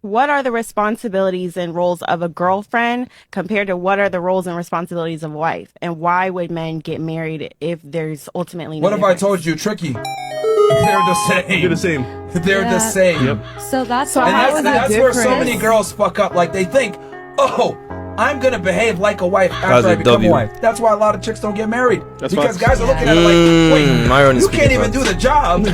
what are the responsibilities and roles of a girlfriend compared to what are the roles and responsibilities of a wife? And why would men get married if there's ultimately no What have I difference? told you, Tricky? They're the same. You're the same. They're the same. Yep. So that's So And how is that's that where so different? many girls fuck up. Like they think, oh, I'm gonna behave like a wife That's after I a become W. a wife. That's why a lot of chicks don't get married. That's because facts. guys are looking at it like, wait, Myron is you can't speaking even do facts. the job,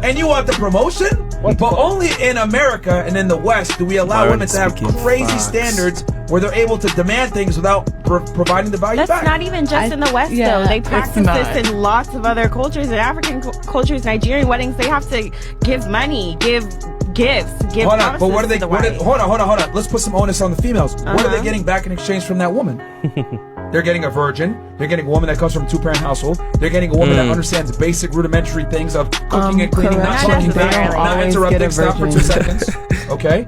and you want the promotion? But only in America and in the West do we allow Myron women is to have speaking crazy facts. standards where they're able to demand things without providing the value That's back. not even just in the West, though. They practice this in lots of other cultures. In African cultures, Nigerian weddings, they have to give money, give gifts, give Hold on, but what are they? promises to the What are, wife. hold on. Let's put some onus on the females. What are they getting back in exchange from that woman? They're getting a virgin. They're getting a woman that comes from a two-parent household. They're getting a woman that understands basic rudimentary things of cooking and cleaning, not correct. talking back, Not not always interrupting, get a stop for 2 virgin. seconds. Okay?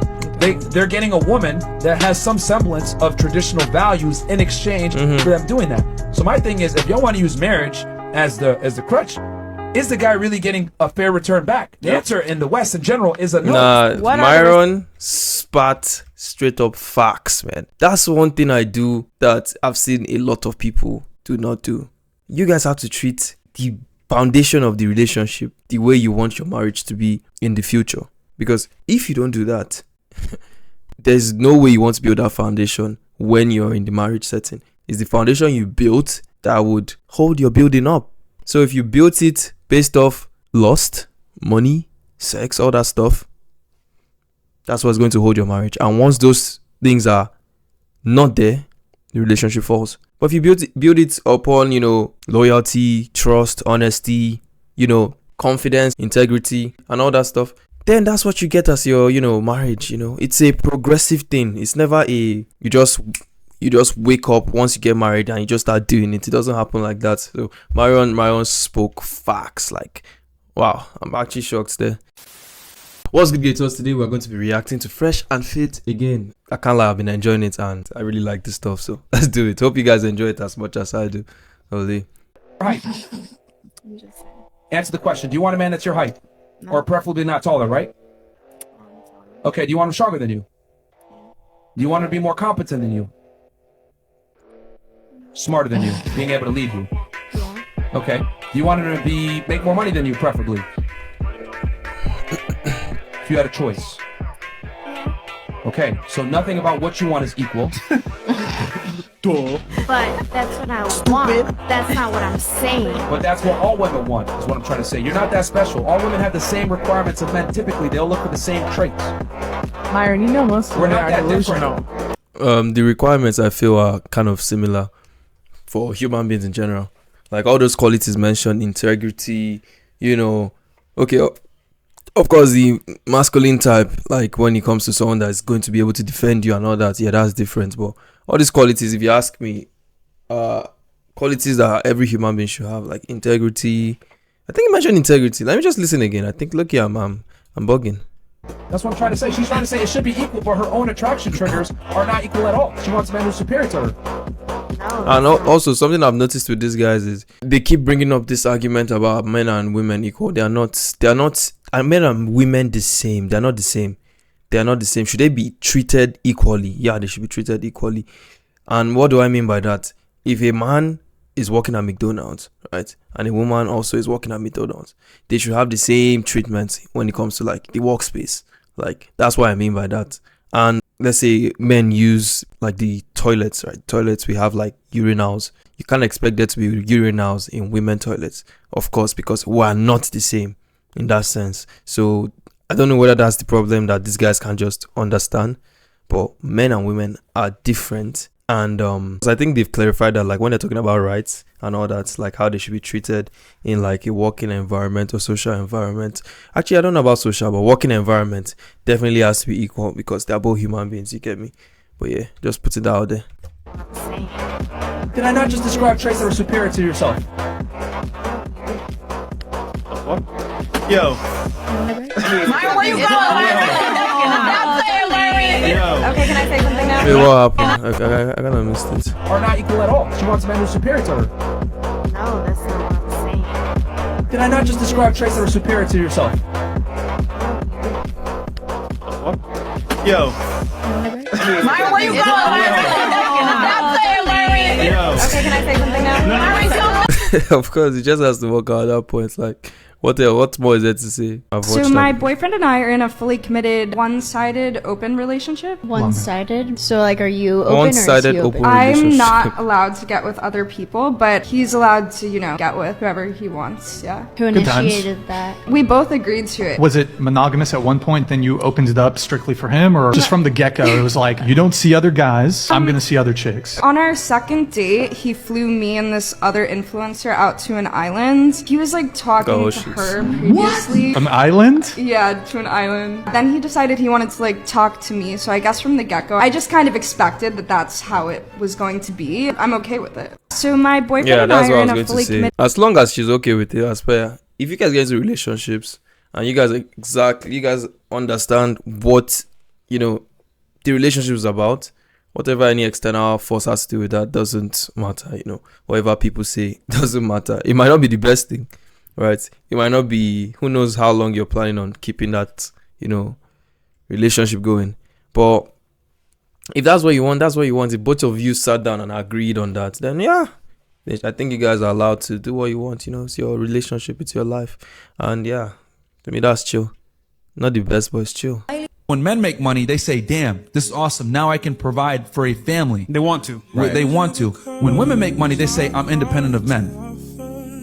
They're getting a woman that has some semblance of traditional values in exchange for them doing that. So my thing is, if y'all want to use marriage as the crutch, is the guy really getting a fair return back? The answer in the West in general is a no. Nah, What are the Myron spat straight up facts, man. That's one thing I do that I've seen a lot of people do not do. You guys have to treat the foundation of the relationship the way you want your marriage to be in the future. Because if you don't do that, there's no way you want to build that foundation when you're in the marriage setting. It's the foundation you built that would hold your building up. So if you built it based off lust, money, sex, all that stuff, that's what's going to hold your marriage. And once those things are not there, the relationship falls. But if you build it upon, loyalty, trust, honesty, confidence, integrity, and all that stuff, then that's what you get as your, marriage. It's a progressive thing. It's never you just wake up once you get married and you just start doing it. It doesn't happen like that. So Myron spoke facts. Like, wow, I'm actually shocked there. What's good, Gators? Today we're going to be reacting to Fresh and Fit again. I can't lie, I've been enjoying it and I really like this stuff. So let's do it. Hope you guys enjoy it as much as I do. Holy. Right. Answer the question. Do you want a man that's your height? No. Or preferably not taller, right? Okay, do you want him stronger than you? Do you want him to be more competent than you? Smarter than you? Being able to lead you? Yeah. Okay. Do you want him to make more money than you, preferably? If you had a choice. Yeah. Okay, so nothing about what you want is equal. But that's what I want. That's not what I'm saying. But that's what all women want, is what I'm trying to say. You're not that special. All women have the same requirements of men. Typically, they'll look for the same traits. Myron, most We're not that different. The requirements I feel are kind of similar for human beings in general. Like all those qualities mentioned, integrity, okay, of course the masculine type, like when it comes to someone that's going to be able to defend you and all that, yeah, that's different. But all these qualities, if you ask me, qualities that every human being should have, like integrity. I think you mentioned integrity. Let me just listen again. I think, look, yeah, I'm bugging. That's what I'm trying to say. She's trying to say it should be equal, but her own attraction triggers are not equal at all. She wants a man who's superior to her. No. And also something I've noticed with these guys is they keep bringing up this argument about men and women equal. They are not. And men and women the same. They're not the same. They are not the same. Should they be treated equally? Yeah, they should be treated equally. And what do I mean by that? If a man is working at McDonald's, right, and a woman also is working at McDonald's, they should have the same treatment when it comes to like the workspace. Like, that's what I mean by that. And let's say men use like the toilets, right? Toilets, we have like urinals. You can't expect there to be urinals in women toilets, of course, because we are not the same in that sense. So I don't know whether that's the problem that these guys can't just understand, but men and women are different. And I think they've clarified that, like when they're talking about rights and all that, like how they should be treated in like a working environment or social environment. Actually, I don't know about social, but working environment definitely has to be equal because they're both human beings, you get me? But yeah, just put it out there. Did I not just describe traits that are superior to yourself? Yo. Myron, where you going? Okay, can I say something now? Wait, what happened? I kind of missed it. Are not equal at all. She wants a man who's superior to her. No, that's not what I'm saying. Did I not just describe traits that are superior to yourself? Yo. Myron, where you going? Stop saying Myron. Yo. Okay, can I say something now? Myron, so Of course, it just has to work out at that point. Like, what else? What more is there to say? I've So watched my that. boyfriend and I are in a fully committed, one-sided, open relationship. One-sided. So, like, are you open One-sided or is he open? open. I'm Relationship. not allowed to get with other people, but he's allowed to, get with whoever he wants. Yeah. Who Good times. initiated that? We both agreed to it. Was it monogamous at one point, then you opened it up strictly for him? Or just from the get-go, it was like, you don't see other guys, I'm going to see other chicks? On our second date, he flew me and this other influencer out to an island. He was like talking Oh, to shit. her previously. An island? Yeah, to an island. Then he decided he wanted to like talk to me. So I guess from the get-go, I just kind of expected that that's how it was going to be. I'm okay with it. So my boyfriend Yeah, and that's I what are I in was a going to fully say. committed. As long as she's okay with it, I swear. If you guys get into relationships and you guys understand what the relationship is about, whatever any external force has to do with that doesn't matter. Whatever people say doesn't matter. It might not be the best thing, right? It might not be. Who knows how long you're planning on keeping that relationship going, but if that's what you want, that's what you want. If both of you sat down and agreed on that, then yeah, I think you guys are allowed to do what you want. It's your relationship, it's your life, and yeah, to me that's chill. Not the best, but it's chill. When men make money, they say, damn, this is awesome. Now I can provide for a family. They want to. They want to. When women make money, they say, I'm independent of men.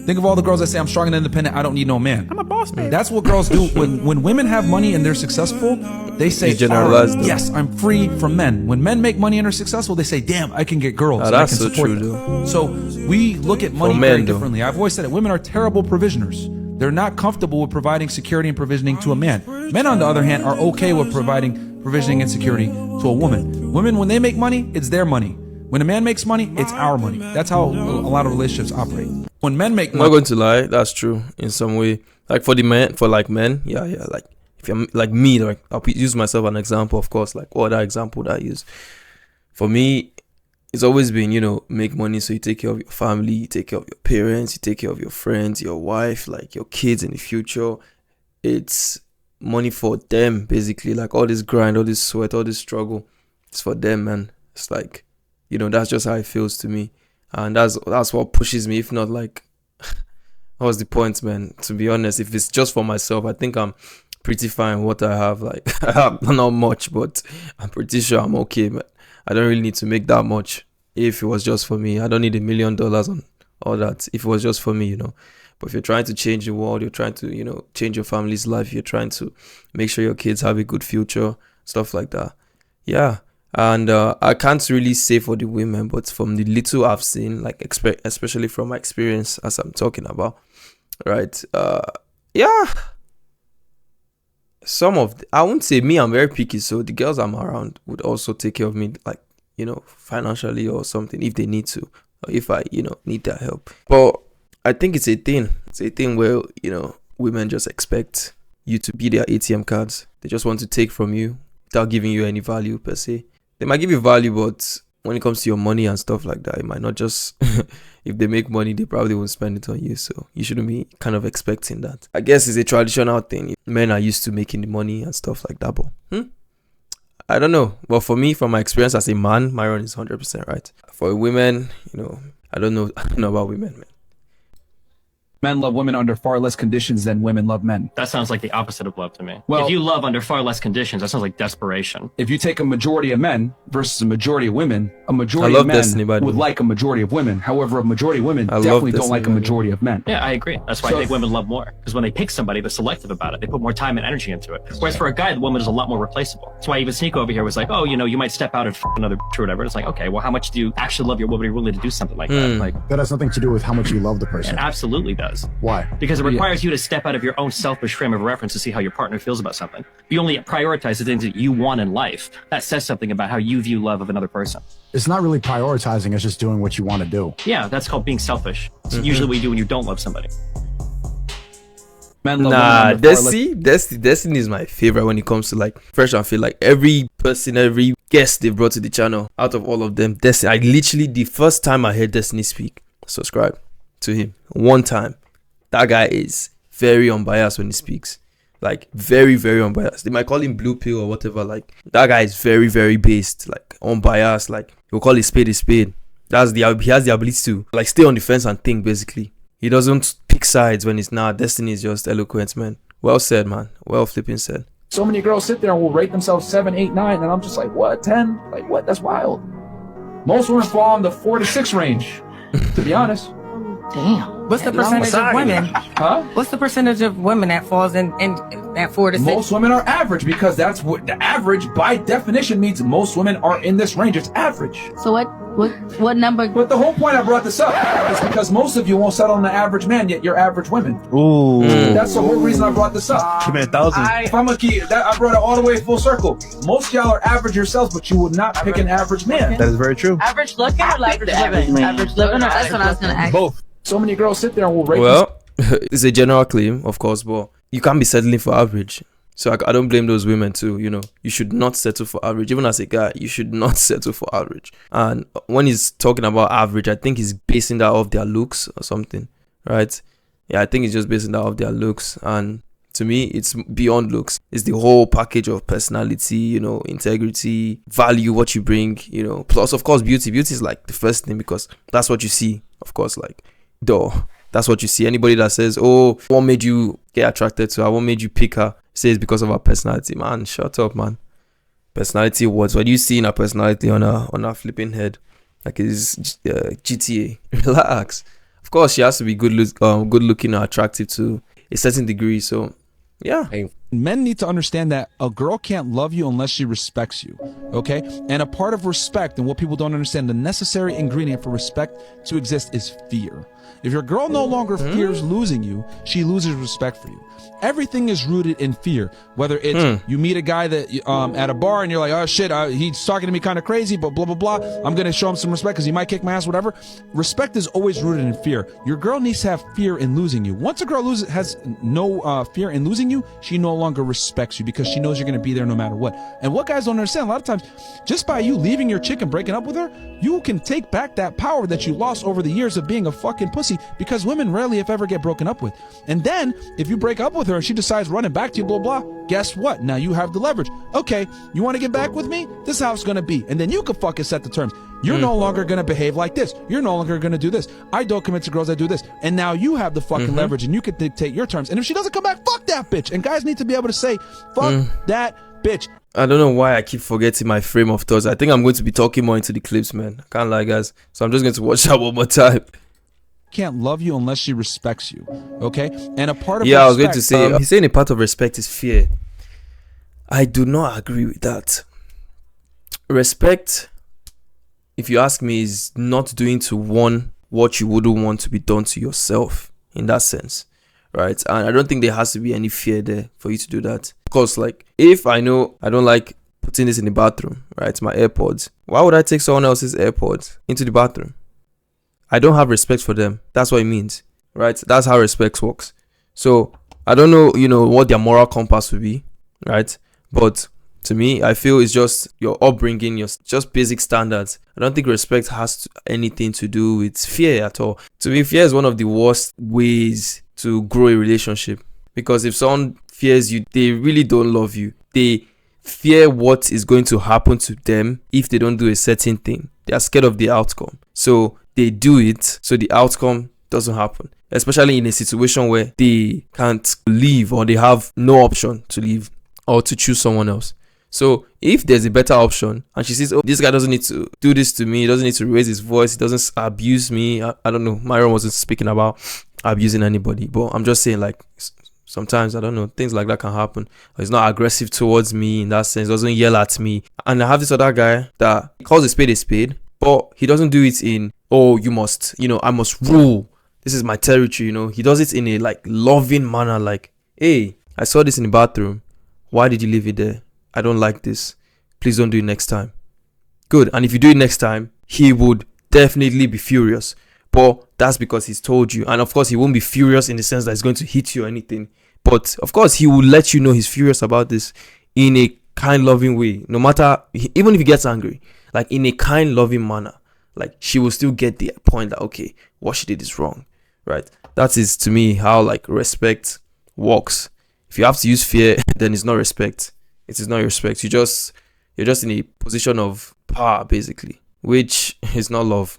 Think of all the girls that say, I'm strong and independent, I don't need no man. I'm a boss man. That's what girls do. When women have money and they're successful, they say, You generalize "Oh, them. yes, I'm free from men." When men make money and are successful, they say, damn, I can get girls. And I That's can so support true, them. So we look at money For very men, though. differently. I've always said it. Women are terrible provisioners. They're not comfortable with providing security and provisioning to a man. Men, on the other hand, are okay with providing provisioning and security to a woman. Women, when they make money, it's their money. When a man makes money, it's our money. That's how a lot of relationships operate. When men make I'm not money, going to lie, that's true in some way. Like for men, yeah. Like if you're like me, like I'll use myself as an example, of course. Like what other example that I use? For me, it's always been, make money so you take care of your family, you take care of your parents, you take care of your friends, your wife, like your kids in the future. It's money for them, basically. Like all this grind, all this sweat, all this struggle, it's for them, man. It's like, that's just how it feels to me. And that's what pushes me. If not, like, what's the point, man? To be honest, if it's just for myself, I think I'm pretty fine what I have. Like, I have not much, but I'm pretty sure I'm okay, man. I don't really need to make that much if it was just for me. I don't need $1 million on all that if it was just for me, But if you're trying to change the world, you're trying to, change your family's life, you're trying to make sure your kids have a good future, stuff like that. Yeah. And I can't really say for the women, but from the little I've seen, like especially from my experience as I'm talking about, right? Yeah. I wouldn't say me, I'm very picky, so the girls I'm around would also take care of me, like, financially or something if they need to, or if I, need their help. But I think it's a thing. It's a thing where, women just expect you to be their ATM cards. They just want to take from you without giving you any value per se. They might give you value, but when it comes to your money and stuff like that, it might not just, if they make money, they probably won't spend it on you. So you shouldn't be kind of expecting that. I guess it's a traditional thing. Men are used to making the money and stuff like that, but I don't know. But for me, from my experience as a man, Myron is 100% right. For women, I don't know about women, man. men love women under far less conditions than women love men. That sounds like the opposite of love to me. Well- if you love under far less conditions, that sounds like desperation. If you take a majority of men versus a majority of women, a majority I of love Destiny, by men the would way. like a majority of women. However, a majority of women I love definitely don't Destiny, like a by the way. majority of men. Yeah, I agree. That's why I think women love more. Because when they pick somebody, they're selective about it. They put more time and energy into it. Whereas for a guy, the woman is a lot more replaceable. That's why even Sneeko over here was like, oh, you might step out and f another bitch or whatever. It's like, okay, well, how much do you actually love your woman? Are you willing to do something like that? Like, That has nothing to do with how much you love the it person. absolutely does. Why? Because it requires you to step out of your own selfish frame of reference to see how your partner feels about something. You only prioritize the things that you want in life. That says something about how you view love of another person. It's not really prioritizing, it's just doing what you want to do. Yeah, that's called being selfish. It's usually what you do when you don't love somebody. Men love Nah, women under far less- Destiny is my favorite when it comes to like fresh. I feel like every person, every guest they brought to the channel, out of all of them, Destiny. I literally the first time I heard Destiny speak, subscribe to him one time. That guy is very unbiased when he speaks. Like very, very unbiased. They might call him blue pill or whatever. Like that guy is very, very based, like unbiased. Like he'll call a spade a spade. He has the ability to like stay on the fence and think. Basically, he doesn't pick sides when it's not. Destiny is just eloquent, man. Well said, man. Well flipping said. So many girls sit there and will rate themselves 7, 8, 9, and I'm just like, what, 10? Like what? That's wild. Most women fall in the 4 to 6 range, to be honest. Damn. What's the percentage of women? Huh? What's the percentage of women that falls in that 4 to 6? Most women are average because that's what the average by definition means. Most women are in this range. It's average. So what number? But the whole point I brought this up is because most of you won't settle on an average man, yet you're average women. Ooh. That's the whole reason I brought this up. Give me 1,000. If I'm gonna keep that, I brought it all the way full circle. Most of y'all are average yourselves, but you would not pick an average man. That is very true. Average looking or like average living? Average living or That's what I was gonna ask. Both. So many girls sit there and will rate. Well, it's a general claim, of course, but you can't be settling for average. So I don't blame those women too. You know, you should not settle for average. Even as a guy, you should not settle for average. And when he's talking about average, I think he's basing that off their looks or something, right? Yeah, I think he's just basing that off their looks. And to me, it's beyond looks. It's the whole package of personality, you know, integrity, value, what you bring, you know. Plus, of course, beauty. Beauty is like the first thing because that's what you see, of course, like, duh. That's what you see. Anybody that says, oh, what made you get attracted to her? What made you pick her? Says because of her personality. Man, shut up, man. Personality what? What do you see in her personality on her flipping head? Like it's GTA. Relax. Of course, she has to be good looking or attractive to a certain degree. So, yeah. Men need to understand that a girl can't love you unless she respects you, okay? And a part of respect, and what people don't understand, the necessary ingredient for respect to exist is fear. If your girl no longer fears losing you, she loses respect for you. Everything is rooted in fear. Whether it's you meet a guy that at a bar and you're like, oh shit, he's talking to me kind of crazy, but blah, blah, blah. I'm going to show him some respect because he might kick my ass, whatever. Respect is always rooted in fear. Your girl needs to have fear in losing you. Once a girl has no fear in losing you, she no longer respects you because she knows you're going to be there no matter what. And what guys don't understand, a lot of times, just by you leaving your chick and breaking up with her, you can take back that power that you lost over the years of being a fucking pussy, because women rarely if ever get broken up with. And then if you break up with her and she decides running back to you, blah, blah, guess what? Now you have the leverage. Okay, you want to get back with me? This is how it's going to be. And then you can fucking set the terms. You're no longer going to behave like this. You're no longer going to do this. I don't commit to girls that do this. And now you have the fucking leverage and you can dictate your terms. And if she doesn't come back, fuck that bitch. And guys need to be able to say, fuck that bitch. I don't know why I keep forgetting my frame of thoughts. I think I'm going to be talking more into the clips, man. I can't lie, guys. So I'm just going to watch that one more time. Can't love you unless she respects you, okay? And a part of I was respect, going to say he's saying a part of respect is fear. I do not agree with that. Respect, if you ask me, is not doing to one what you wouldn't want to be done to yourself, in that sense, right? And I don't think there has to be any fear there for you to do that. Because like, if I know I don't like putting this in the bathroom, right, my AirPods, why would I take someone else's AirPods into the bathroom? I don't have respect for them. That's what it means, right? That's how respect works. So I don't know, what their moral compass would be, right? But to me, I feel it's just your upbringing, your just basic standards. I don't think respect has anything to do with fear at all. To me, fear is one of the worst ways to grow a relationship, because if someone fears you, they really don't love you. They fear what is going to happen to them if they don't do a certain thing. They are scared of the outcome. So they do it so the outcome doesn't happen, especially in a situation where they can't leave or they have no option to leave or to choose someone else. So if there's a better option and she says, oh, this guy doesn't need to do this to me, he doesn't need to raise his voice, he doesn't abuse me. I don't know, Myron wasn't speaking about abusing anybody, but I'm just saying, like, sometimes, I don't know, things like that can happen. He's not aggressive towards me in that sense, doesn't yell at me. And I have this other guy that calls a spade, but he doesn't do it in, oh, you must, I must rule. This is my territory, He does it in a, like, loving manner, like, hey, I saw this in the bathroom. Why did you leave it there? I don't like this. Please don't do it next time. Good. And if you do it next time, he would definitely be furious. But that's because he's told you. And of course, he won't be furious in the sense that he's going to hit you or anything. But of course, he will let you know he's furious about this in a kind, loving way. No matter, even if he gets angry, like in a kind, loving manner. Like, she will still get the point that, okay, what she did is wrong, right? That is, to me, how, like, respect works If you have to use fear, then it's not respect. It is not respect. You're just in a position of power, basically, which is not love.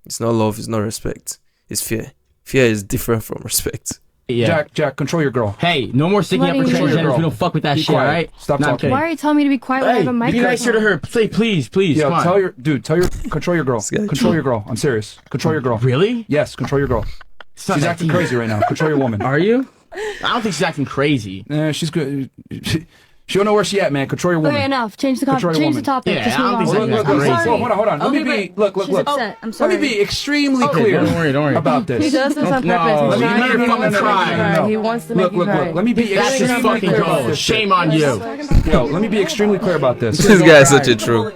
It's not love. It's not respect. It's fear. Fear is different from respect. Yeah. Jack, control your girl. Hey, no more sticking up for transgenders. We don't fuck with that shit, all right? Stop talking. Why are you telling me to be quiet when I have a microphone? Be nicer to her. Say, please. Yo, come on. control your girl. Control your girl. I'm serious. Control your girl. Really? Yes, control your girl. She's acting crazy right now. Control your woman. Are you? I don't think she's acting crazy. She's good. She don't know where she at, man. Control your woman. Okay, enough. Change the topic. Yeah, Just I don't think move on. she's acting crazy. Hold on. Let me be. Look. I'm sorry. Let me be extremely clear. Don't worry. About this. He does this on purpose. No, He's you trying need to to make fucking you cry. cry. He wants to make you cry. Look. Let me be That's just extremely fucking clear about go. this. Shame on you. Yo, let me be extremely clear about this. This guy is such a troll. All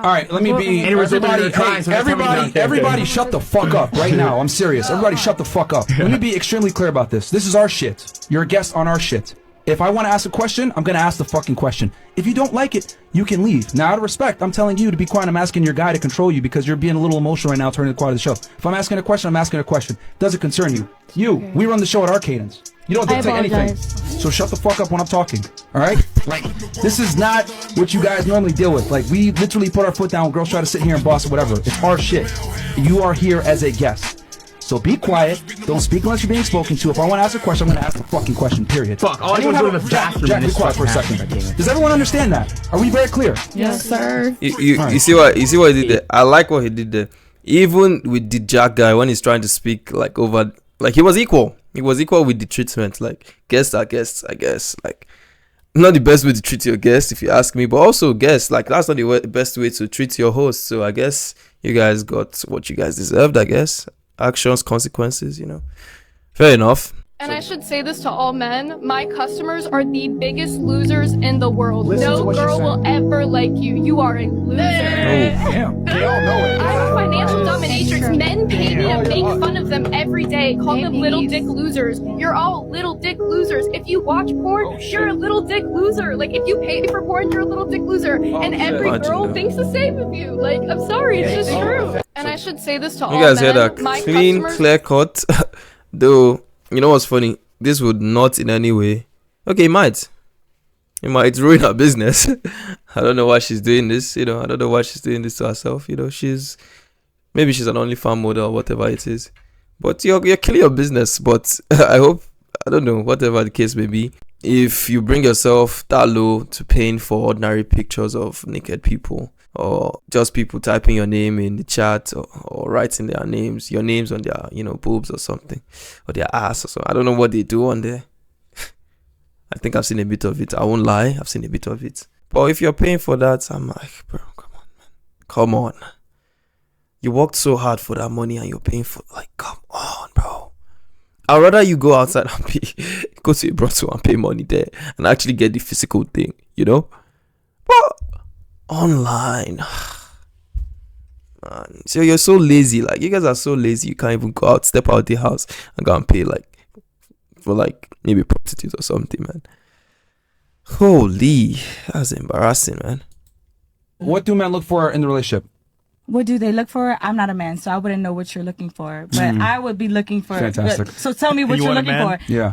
right, let me be. Anyways, Everybody, shut the fuck up right now. I'm serious. Everybody, shut the fuck up. Let me be extremely clear about this. This is our shit. You're a guest on our shit. If I want to ask a question, I'm going to ask the fucking question. If you don't like it, you can leave. Now, out of respect, I'm telling you to be quiet. I'm asking your guy to control you because you're being a little emotional right now, turning the quiet of the show. If I'm asking a question, I'm asking a question. Does it concern you? We run the show at our cadence. You don't dictate anything. So shut the fuck up when I'm talking. All right? Like, this is not what you guys normally deal with. Like, we literally put our foot down when girls try to sit here and boss or whatever. It's our shit. You are here as a guest. So be quiet. Don't speak unless you're being spoken to. If I want to ask a question, I'm going to ask the fucking question, period. Fuck, all I want to go to the bathroom. Jack, be quiet for a second. Does everyone understand that? Are we very clear? Yes, sir. You see what he did there? I like what he did there. Even with the Jack guy, when he's trying to speak like over, like he was equal. He was equal with the treatment. Like guests are guests, I guess. Like not the best way to treat your guests, if you ask me, but also guests. Like that's not the best way to treat your host. So I guess you guys got what you guys deserved. I guess. Actions, consequences, you know. Fair enough. And I should say this to all men, my customers are the biggest losers in the world. No girl will ever like you. You are a loser. Damn. They all know it. I'm a financial dominatrix. Men pay me to make fun of them every day. Call them little dick losers. You're all little dick losers. If you watch porn, you're a little dick loser. Like, if you pay for porn, you're a little dick loser. And every girl thinks the same of you. Like, I'm sorry, it's just true. And I should say this to all men. You guys hear that? Clean, clear cut. Though, you know what's funny? This would not in any way. Okay, it might ruin her business. I don't know why she's doing this. You know, I don't know why she's doing this to herself. You know, maybe she's an OnlyFans model or whatever it is. But you're killing your business. But I don't know, whatever the case may be. If you bring yourself that low to paying for ordinary pictures of naked people, or just people typing your name in the chat, or writing your names on their, you know, boobs or something, or their ass or something. I don't know what they do on there. I think I've seen a bit of it. I won't lie, I've seen a bit of it. But if you're paying for that, I'm like, bro, come on, man. Come on. You worked so hard for that money and you're paying for, like, come on, bro. I'd rather you go outside and go to a brothel and pay money there and actually get the physical thing, you know? But online, man, so you're so lazy. Like, you guys are so lazy, you can't even go out, step out the house and go and pay for maybe prostitutes or something, man. Holy, that's embarrassing, man. What do men look for in the relationship? What do they look for? I'm not a man, so I wouldn't know what you're looking for. But I would be looking for... Fantastic. So tell me what you're looking for. Yeah.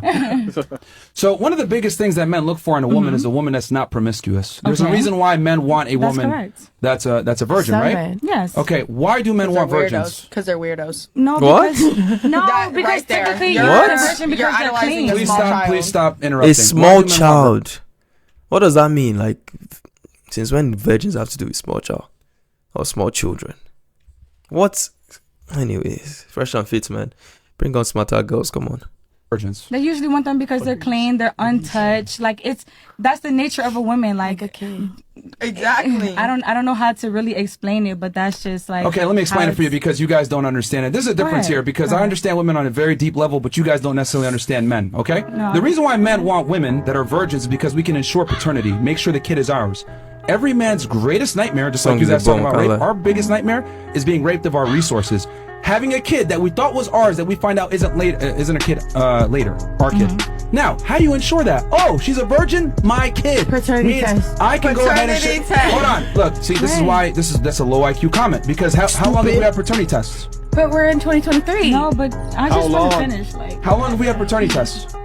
So one of the biggest things that men look for in a woman is a woman that's not promiscuous. There's a reason why men want a woman that's a virgin, right? Yes. Okay, why do men want virgins? Because they're weirdos. No, what? Because typically you're a virgin because they're idolizing clean. Please stop interrupting. A small child. What does that mean? Like, since when virgins have to do with small child or small children? What? Anyways, fresh and fit, man. Bring on smarter girls. Come on. Virgins. They usually want them because they're clean, they're untouched. Like, that's the nature of a woman. Like, exactly. I don't know how to really explain it, but that's just like. Okay, let me explain it for you because you guys don't understand it. There's a difference here because I understand women on a very deep level, but you guys don't necessarily understand men. Okay. No. The reason why men want women that are virgins is because we can ensure paternity, make sure the kid is ours. Every man's greatest nightmare, just like you guys talking about rape, our biggest nightmare is being raped of our resources. Having a kid that we thought was ours that we find out isn't a kid later, our kid. Now, how do you ensure that? Oh, she's a virgin, my kid. Paternity test. I can go ahead and hold on. Look, see, this is why that's a low IQ comment because how long do we have paternity tests? But we're in 2023. No, but I just want to finish. Like, how long have we had paternity tests?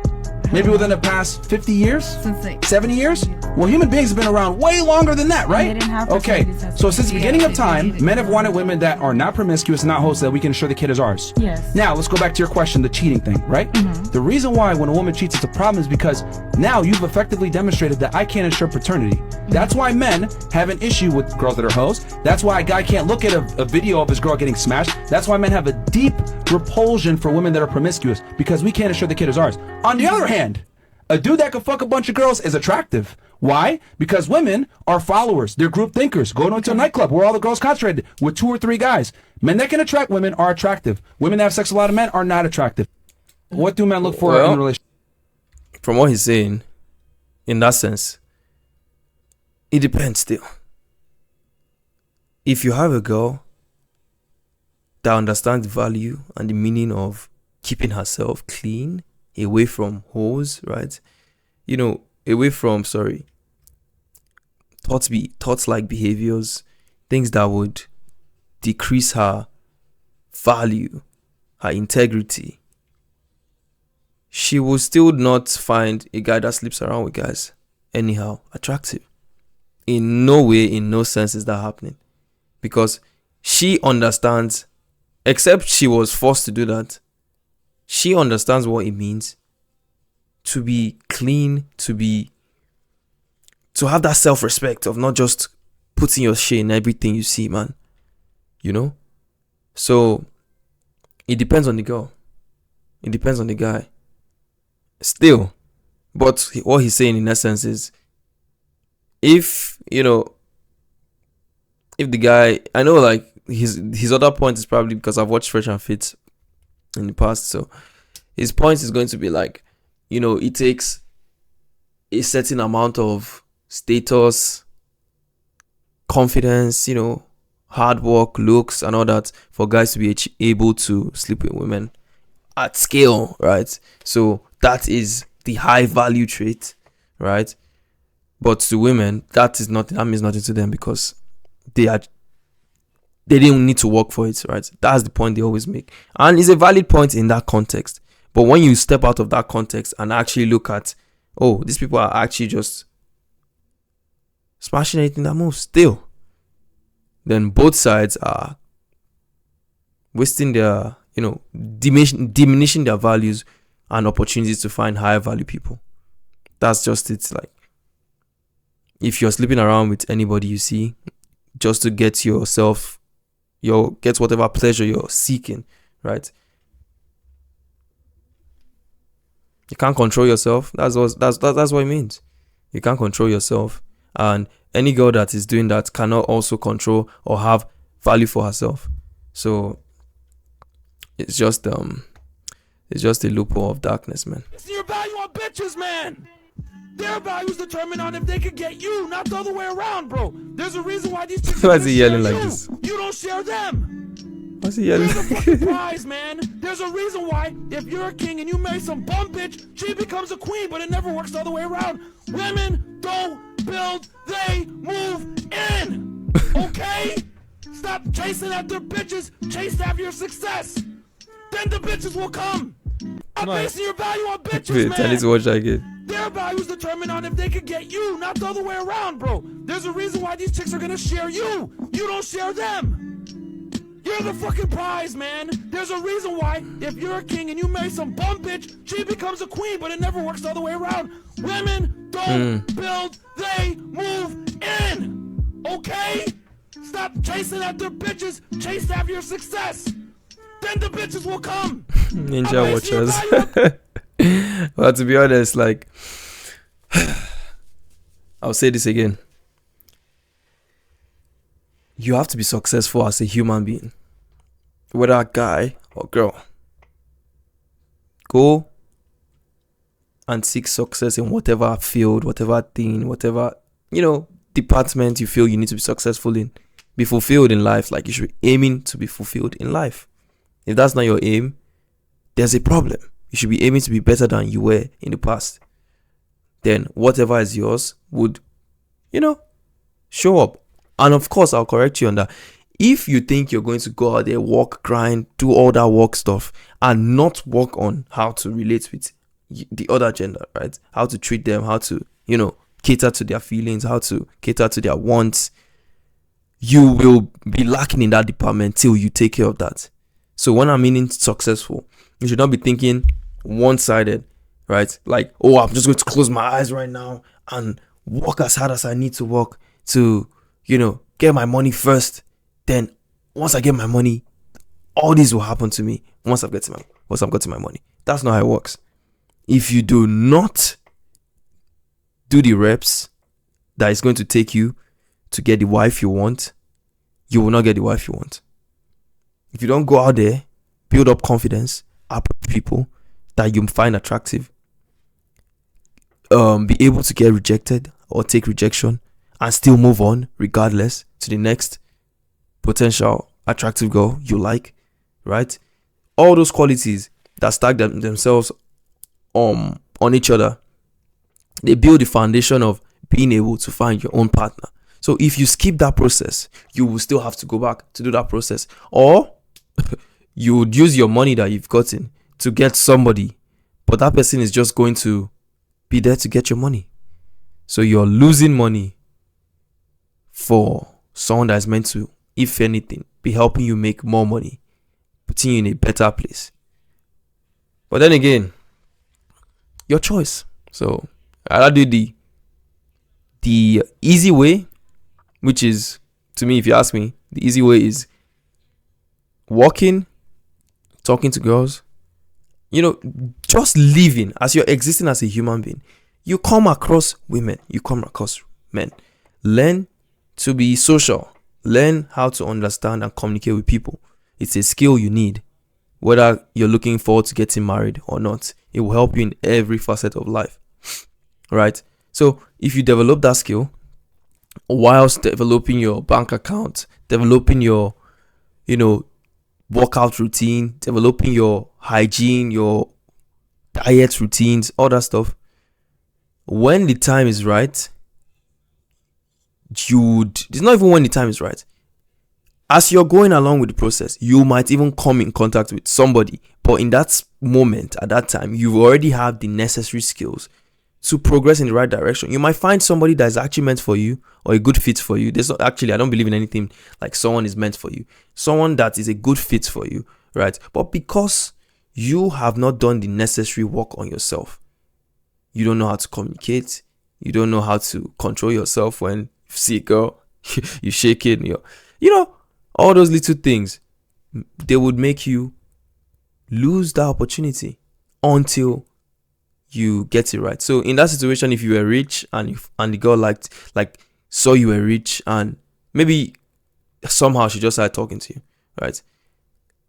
Maybe within the past 50 years? Since like 70 years? Well, human beings have been around way longer than that, right? They didn't have Okay, fertility tests. so since the beginning of time, men have wanted women that are not promiscuous, not hoes, that we can ensure the kid is ours. Yes. Now, let's go back to your question, the cheating thing, right? The reason why when a woman cheats, it's a problem is because now you've effectively demonstrated that I can't ensure paternity. That's why men have an issue with girls that are hoes. That's why a guy can't look at a video of his girl getting smashed. That's why men have a deep repulsion for women that are promiscuous, because we can't ensure the kid is ours. On the other hand, a dude that can fuck a bunch of girls is attractive. Why? Because women are followers. They're group thinkers. Go into a nightclub where all the girls concentrated with 2 or 3 guys. Men that can attract women are attractive. Women that have sex with a lot of men are not attractive. What do men look for in a relationship? From what he's saying, in that sense, it depends still. If you have a girl that understands the value and the meaning of keeping herself clean, away from hoes, right? You know, away from, thoughts like behaviors, things that would decrease her value, her integrity, she will still not find a guy that sleeps around with guys anyhow attractive. In no way, in no sense is that happening. Because she understands, except she was forced to do that, she understands what it means to be clean, to have that self-respect of not just putting your shit in everything you see, man. You know? So, it depends on the girl. It depends on the guy. Still, but what he's saying in essence is, if the guy, I know like his other point is probably because I've watched Fresh and Fit in the past, so his point is going to be like, it takes a certain amount of status, confidence, hard work, looks, and all that for guys to be able to sleep with women at scale, right? So that is the high value trait, right? But to women, that means nothing to them, because they didn't need to work for it, right? That's the point they always make, and it's a valid point in that context. But when you step out of that context and actually look at, oh, these people are actually just smashing anything that moves still, then both sides are wasting their, diminishing their values and opportunities to find higher value people. That's just it. Like, if you're sleeping around with anybody you see just to get yourself, get whatever pleasure you're seeking, right? You can't control yourself. That's what it means. You can't control yourself, and any girl that is doing that cannot also control or have value for herself. So it's just a loophole of darkness, man. It's your value on bitches, man. Their value's determined on if they can get you, not the other way around, bro. There's a reason why these chicks Why is he yelling like this? You don't share them. Why's he yelling? You're the fucking prize, man. There's a reason why if you're a king and you marry some bum bitch, she becomes a queen, but it never works the other way around. Women don't build, they move in. Okay? Stop chasing after bitches, chase after your success. Then the bitches will come. I'm basing your value on bitches, Wait, man. I need to watch that again. Their value's determined on if they can get you, not the other way around, bro. There's a reason why these chicks are gonna share you. You don't share them. You're the fucking prize, man. There's a reason why if you're a king and you marry some bum bitch, she becomes a queen, but it never works the other way around. Women don't build, they move in. Okay? Stop chasing after bitches, chase after your success. Then the bitches will come. Ninja watchers. Well, to be honest, like, I'll say this again. You have to be successful as a human being, whether a guy or girl. Go and seek success in whatever field, whatever thing, whatever, department you feel you need to be successful in. Be fulfilled in life. Like, you should be aiming to be fulfilled in life. If that's not your aim, there's a problem. You should be aiming to be better than you were in the past. Then whatever is yours would, show up. And of course, I'll correct you on that. If you think you're going to go out there, work, grind, do all that work stuff, and not work on how to relate with the other gender, right? How to treat them, how to, cater to their feelings, how to cater to their wants. You will be lacking in that department till you take care of that. So when I'm meaning successful, you should not be thinking one-sided, right? Like, oh, I'm just going to close my eyes right now and work as hard as I need to work to, get my money first. Then once I get my money, all this will happen to me once I've got my money. That's not how it works. If you do not do the reps that is going to take you to get the wife you want, you will not get the wife you want. If you don't go out there, build up confidence, approach people that you find attractive, be able to get rejected or take rejection and still move on regardless to the next potential attractive girl you like, right? All those qualities that stack themselves on each other, they build the foundation of being able to find your own partner. So if you skip that process, you will still have to go back to do that process, or you would use your money that you've gotten to get somebody, but that person is just going to be there to get your money. So you're losing money for someone that is meant to, if anything, be helping you make more money, putting you in a better place. But then again, your choice. So I'll do the easy way, which is, to me, if you ask me, the easy way is walking, talking to girls, just living as you're existing as a human being. You come across women, you come across men. Learn to be social. Learn how to understand and communicate with people. It's a skill you need, whether you're looking forward to getting married or not. It will help you in every facet of life, right? So if you develop that skill whilst developing your bank account, developing your, workout routine, developing your hygiene, your diet routines, all that stuff, when the time is right, it's not even when the time is right. As you're going along with the process, you might even come in contact with somebody, but in that moment, at that time, you already have the necessary skills to progress in the right direction. You might find somebody that is actually meant for you or a good fit for you. I don't believe in anything like someone is meant for you. Someone that is a good fit for you, right? But because you have not done the necessary work on yourself, you don't know how to communicate, you don't know how to control yourself when you see a girl, you shake it, all those little things, they would make you lose that opportunity until you get it right. So in that situation, if you were rich and the girl saw you were rich and maybe somehow she just started talking to you, right?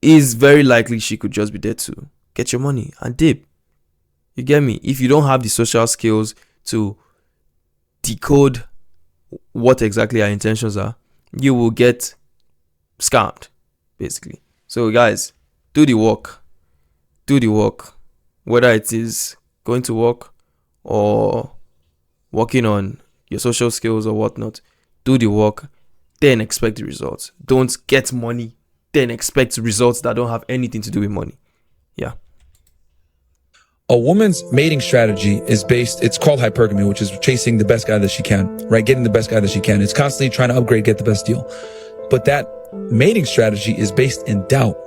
It's very likely she could just be there to get your money and dip. You get me? If you don't have the social skills to decode what exactly our intentions are, you will get scammed, basically. So guys, do the work. Whether it is going to work or working on your social skills or whatnot, do the work, then expect the results. Don't get money, then expect results that don't have anything to do with money. Yeah. A woman's mating strategy is it's called hypergamy, which is chasing the best guy that she can, right? Getting the best guy that she can. It's constantly trying to upgrade, get the best deal. But that mating strategy is based in doubt.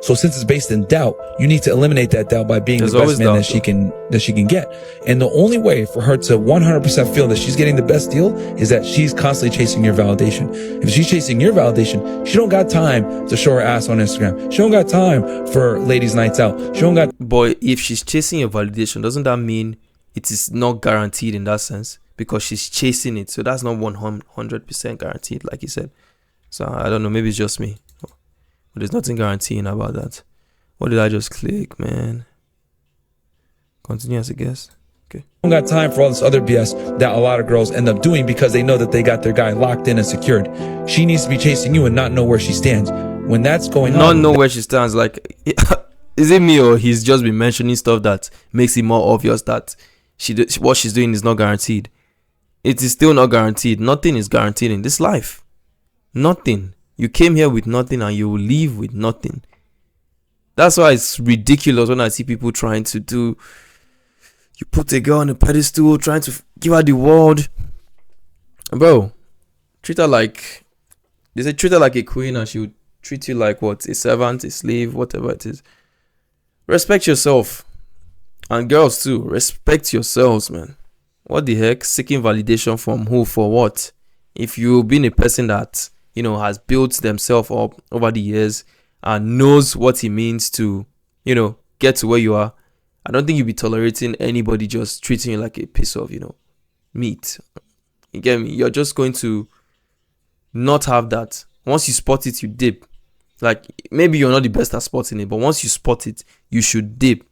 So since it's based in doubt, you need to eliminate that doubt by being the best man that she can get. And the only way for her to 100% feel that she's getting the best deal is that she's constantly chasing your validation. If she's chasing your validation, she don't got time to show her ass on Instagram. She don't got time for ladies' nights out. She don't got. Boy, if she's chasing your validation, doesn't that mean it is not guaranteed in that sense? Because she's chasing it, so that's not 100% guaranteed, like you said. So I don't know, maybe it's just me. But there's nothing guaranteeing about that. What did I just click, man? Continue as a guest. Okay. Don't got time for all this other BS that a lot of girls end up doing because they know that they got their guy locked in and secured. She needs to be chasing you and not know where she stands. When that's going not on, know where she stands. Like, is it me or he's just been mentioning stuff that makes it more obvious that what she's doing is not guaranteed? It is still not guaranteed. Nothing is guaranteed in this life. Nothing. You came here with nothing and you will leave with nothing. That's why it's ridiculous when I see people trying to do You put a girl on a pedestal, trying to give her the world. Bro, treat her like, they say treat her like a queen, and she would treat you like what? A servant, a slave, whatever it is. Respect yourself. And girls too, respect yourselves, man. What the heck? Seeking validation from who for what? If you've been a person that, you know, has built themselves up over the years and knows what it means to, you know, get to where you are, I don't think you'll be tolerating anybody just treating you like a piece of, you know, meat. You get me? You're just going to not have that. Once you spot it, you dip. Like, maybe you're not the best at spotting it, but once you spot it, you should dip.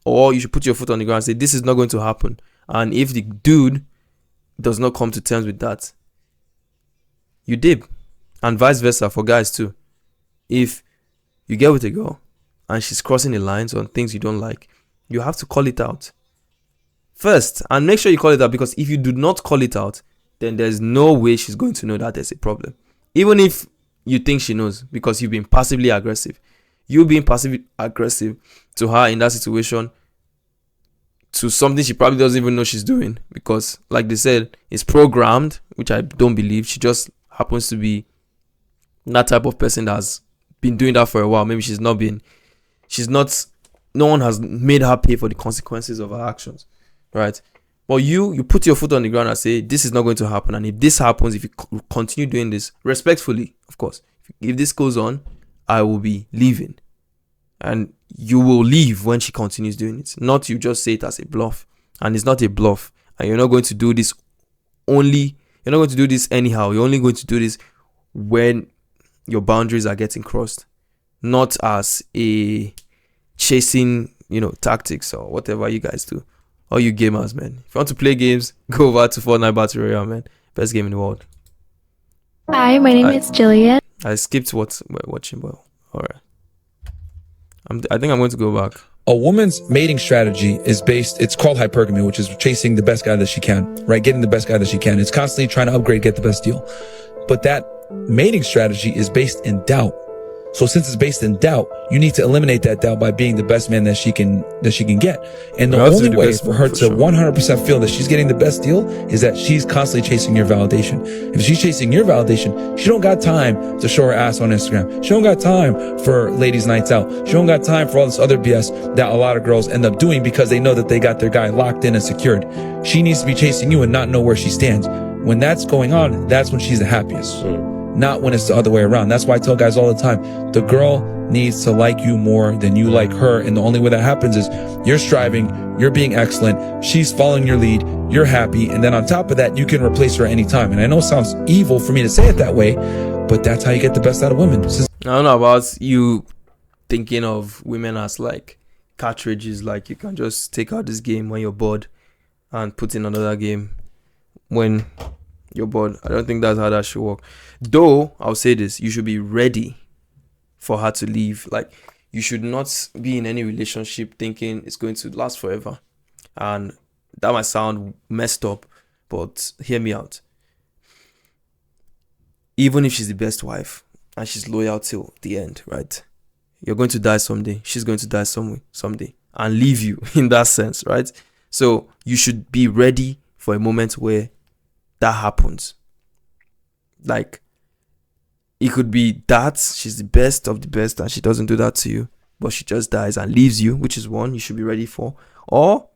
Or you should put your foot on the ground and say, this is not going to happen. And if the dude does not come to terms with that, you dip. And vice versa for guys too. If you get with a girl and she's crossing the lines on things you don't like, you have to call it out first, and make sure you call it out, because if you do not call it out, then there's no way she's going to know that there's a problem. Even if you think she knows, because you've been passively aggressive. You being passively aggressive to her in that situation, to something she probably doesn't even know she's doing, because like they said, it's programmed, which I don't believe. She just happens to be that type of person that has been doing that for a while. Maybe no one has made her pay for the consequences of her actions, right? But you put your foot on the ground and say, this is not going to happen. And if this happens, if you continue doing this, respectfully, of course, if this goes on, I will be leaving. And you will leave when she continues doing it. Not you just say it as a bluff. And it's not a bluff. And you're not going to do this anyhow. You're only going to do this when your boundaries are getting crossed. Not as a chasing, you know, tactics or whatever you guys do. All you gamers, man. If you want to play games, go over to Fortnite Battle Royale, man. Best game in the world. Hi, my name is Jillian. I skipped what we're watching, but alright. I think I'm going to go back. A woman's mating strategy is it's called hypergamy, which is chasing the best guy that she can, right? Getting the best guy that she can. It's constantly trying to upgrade, get the best deal. But that mating strategy is based in doubt. So since it's based in doubt, you need to eliminate that doubt by being the best man that she can get. And the only way for her to 100% feel that she's getting the best deal is that she's constantly chasing your validation. If she's chasing your validation, she don't got time to show her ass on Instagram. She don't got time for ladies' nights out. She don't got time for all this other BS that a lot of girls end up doing because they know that they got their guy locked in and secured. She needs to be chasing you and not know where she stands. When that's going on, that's when she's the happiest. Not when it's the other way around. That's why I tell guys all the time, the girl needs to like you more than you like her. And the only way that happens is you're striving, you're being excellent, she's following your lead, you're happy. And then on top of that, you can replace her anytime. And I know it sounds evil for me to say it that way, but that's how you get the best out of women. I don't know about you thinking of women as like cartridges, like you can just take out this game when you're bored and put in another game when you're bored. I don't think that's how that should work. Though, I'll say this, you should be ready for her to leave. Like, you should not be in any relationship thinking it's going to last forever. And that might sound messed up, but hear me out. Even if she's the best wife and she's loyal till the end, right? You're going to die someday. She's going to die someday and leave you in that sense, right? So you should be ready for a moment where that happens. Like, it could be that she's the best of the best and she doesn't do that to you, but she just dies and leaves you, which is one you should be ready for. Or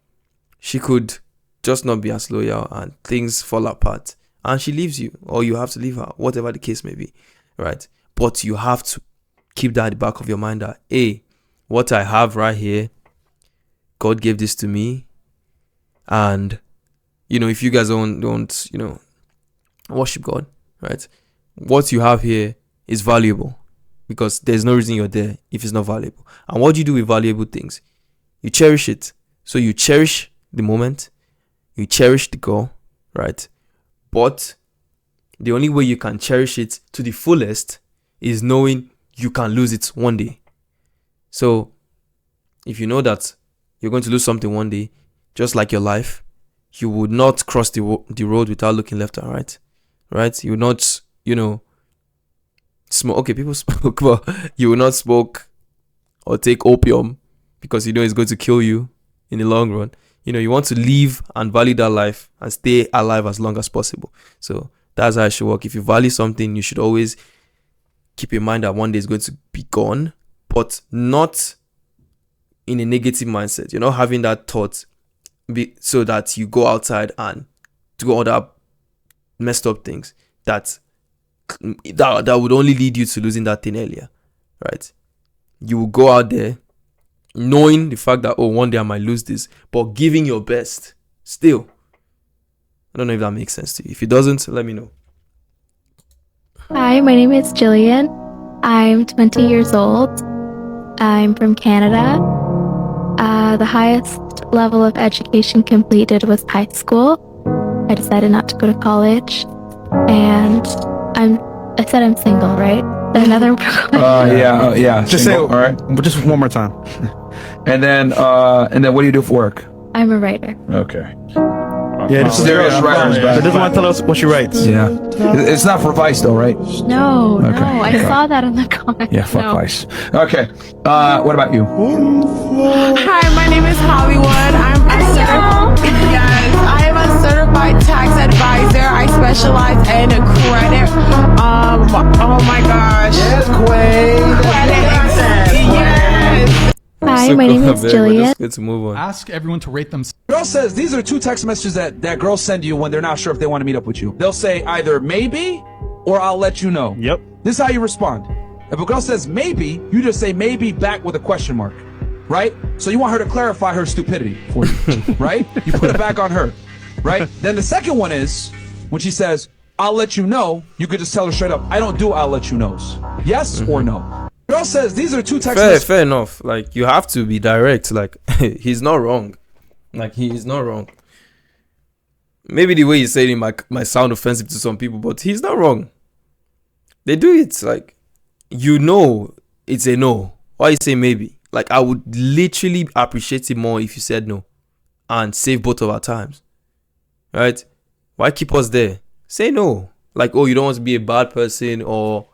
she could just not be as loyal and things fall apart and she leaves you, or you have to leave her, whatever the case may be, right? But you have to keep that at the back of your mind that, hey, what I have right here, God gave this to me. And you know, if you guys don't, you know, worship God, right? What you have here is valuable, because there's no reason you're there if it's not valuable. And what do you do with valuable things? You cherish it. So you cherish the moment, you cherish the girl, right? But the only way you can cherish it to the fullest is knowing you can lose it one day. So if you know that you're going to lose something one day, just like your life, you would not cross the road without looking left and right? You would not, you know, smoke. Okay, people smoke, but you will not smoke or take opium because you know it's going to kill you in the long run. you want to live and value that life and stay alive as long as possible. So that's how it should work. If you value something, you should always keep in mind that one day it's going to be gone, but not in a negative mindset. You're not having that thought so that you go outside and do other messed up things that would only lead you to losing that thing earlier, right? You will go out there knowing the fact that, oh, one day I might lose this, but giving your best still. I don't know if that makes sense to you. If it doesn't, let me know. Hi, my name is Jillian. I'm 20 years old. I'm from Canada. The highest level of education completed was high school. I decided not to go to college. And I said I'm single, right? Another yeah. Just say it, all right? Just one more time. And then what do you do for work? I'm a writer. Okay. Yeah, this is serious writers. But doesn't want to tell us what she writes. Yeah. It's not for Vice though, right? No, Okay. no. I saw that in the comments. Yeah, fuck No. Vice. Okay. What about you? Hi, my name is Hollywood. I'm a certified tax advisor. I specialize in credit. Oh my gosh. Yes, Queen. Yes. Hi, my name is Jillian. Let's move on. Ask everyone to rate themselves. Girl says these are 2 text messages that girls send you when they're not sure if they want to meet up with you. They'll say either maybe or I'll let you know. Yep. This is how you respond. If a girl says maybe, you just say maybe back with a question mark, right? So you want her to clarify her stupidity for you, right? You put it back on her, right? Then the second one is when she says, I'll let you know, you could just tell her straight up, I don't do I'll let you knows. Yes or no? Girl says these are 2 text messages. Fair enough. Like, you have to be direct. Like, he's not wrong. Like, he is not wrong. Maybe the way you say it might sound offensive to some people, but he's not wrong. They do it. Like, it's a no. Why you say maybe? Like, I would literally appreciate it more if you said no and save both of our times. Right? Why keep us there? Say no. Like, oh, you don't want to be a bad person, or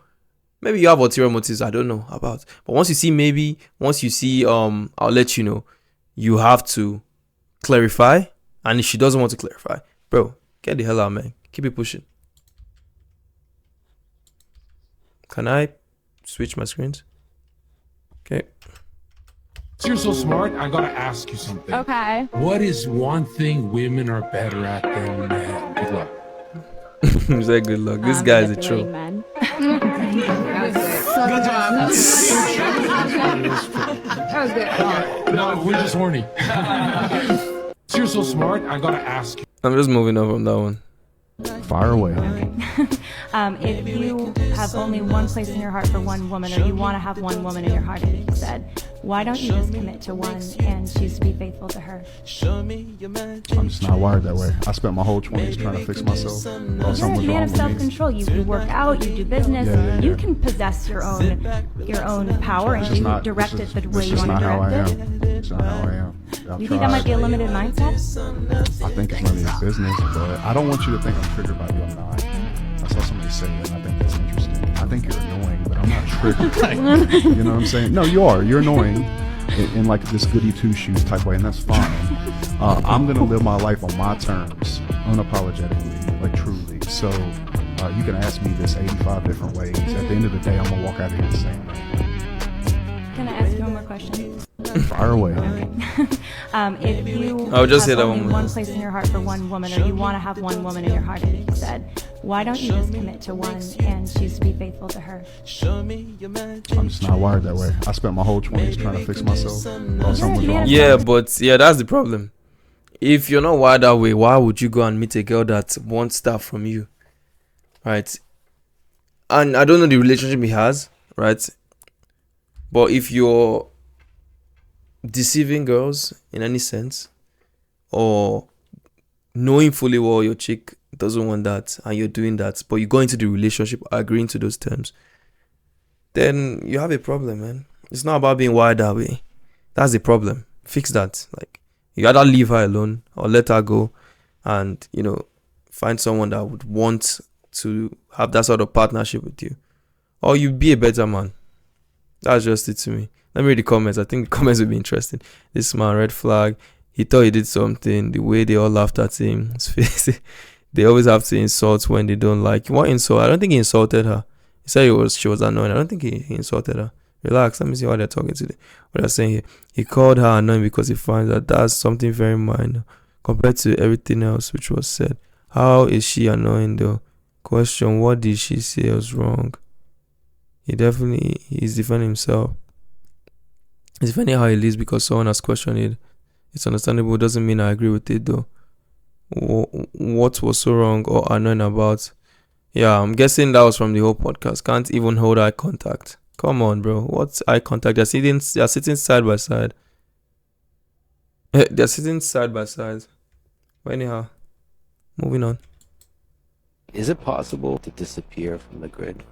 maybe you have ulterior motives, I don't know about. But once you see maybe, once you see I'll let you know, you have to clarify. And if she doesn't want to clarify, bro, get the hell out, man. Keep it pushing. Can I switch my screens? Okay. You're so smart, I gotta ask you something. Okay. What is one thing women are better at than men? Good luck. He said good luck. This guy is a troll. Good job. That was good. No, we're just horny. You're so smart, I gotta ask you. I'm just moving on from that one. Fire away. If you have only one place in your heart for one woman, or you want to have one woman in your heart instead, why don't you just commit to one and choose to be faithful to her? I'm just not wired that way. I spent my whole 20s trying to fix myself. Thought You're something a was man wrong of with me. self-control. You work out, you do business, Yeah. you can possess your own power and you direct it the way you want to direct it. It's not how I am. I've You think that might be a tried. limited mindset? I think it's none of your business, but I don't want you to think I'm triggered by you. I'm not. I saw somebody say that, and I think that's interesting. I think you're annoying, but I'm not triggered. You know what I'm saying? No, you are. You're annoying in like this goody two-shoes type way, and that's fine. I'm gonna live my life on my terms, unapologetically, like truly. So you can ask me this 85 different ways. At the end of the day, I'm gonna walk out of here the same way. Can I ask you one more question? Fire away. If you I'll just say have that only one more. one place in your heart for one woman, or you want to have one woman in your heart instead, why don't you just commit to one and choose to be faithful to her? I'm just not wired that way. I spent my whole 20s trying to fix myself. Thought something was wrong. Yeah, but yeah, that's the problem. If you're not wired that way, why would you go and meet a girl that wants stuff from you? Right? And I don't know the relationship he has, right? But if you're deceiving girls in any sense, or knowing fully well your chick doesn't want that and you're doing that, but you go into the relationship agreeing to those terms, then you have a problem, man. It's not about being wired that way. That's the problem. Fix that. Like, you either leave her alone or let her go and, find someone that would want to have that sort of partnership with you. Or you be a better man. That's just it to me. Let me read the comments. I think the comments will be interesting. This man, red flag. he thought he did something. The way they all laughed at him, his face. They always have to insult when they don't like. What insult? I don't think he insulted her. He said she was annoying. I don't think he insulted her. Relax. Let me see what they're talking to. What they're saying here. He called her annoying because he finds that that's something very minor compared to everything else which was said. How is she annoying though? Question: what did she say was wrong? He's defending himself. He's defending how he lives because someone has questioned it. It's understandable. Doesn't mean I agree with it though. What was so wrong or annoying about? Yeah, I'm guessing that was from the whole podcast. Can't even hold eye contact. Come on, bro. What's eye contact? They're sitting side by side. They're sitting side by side. But anyhow, moving on. Is it possible to disappear from the grid?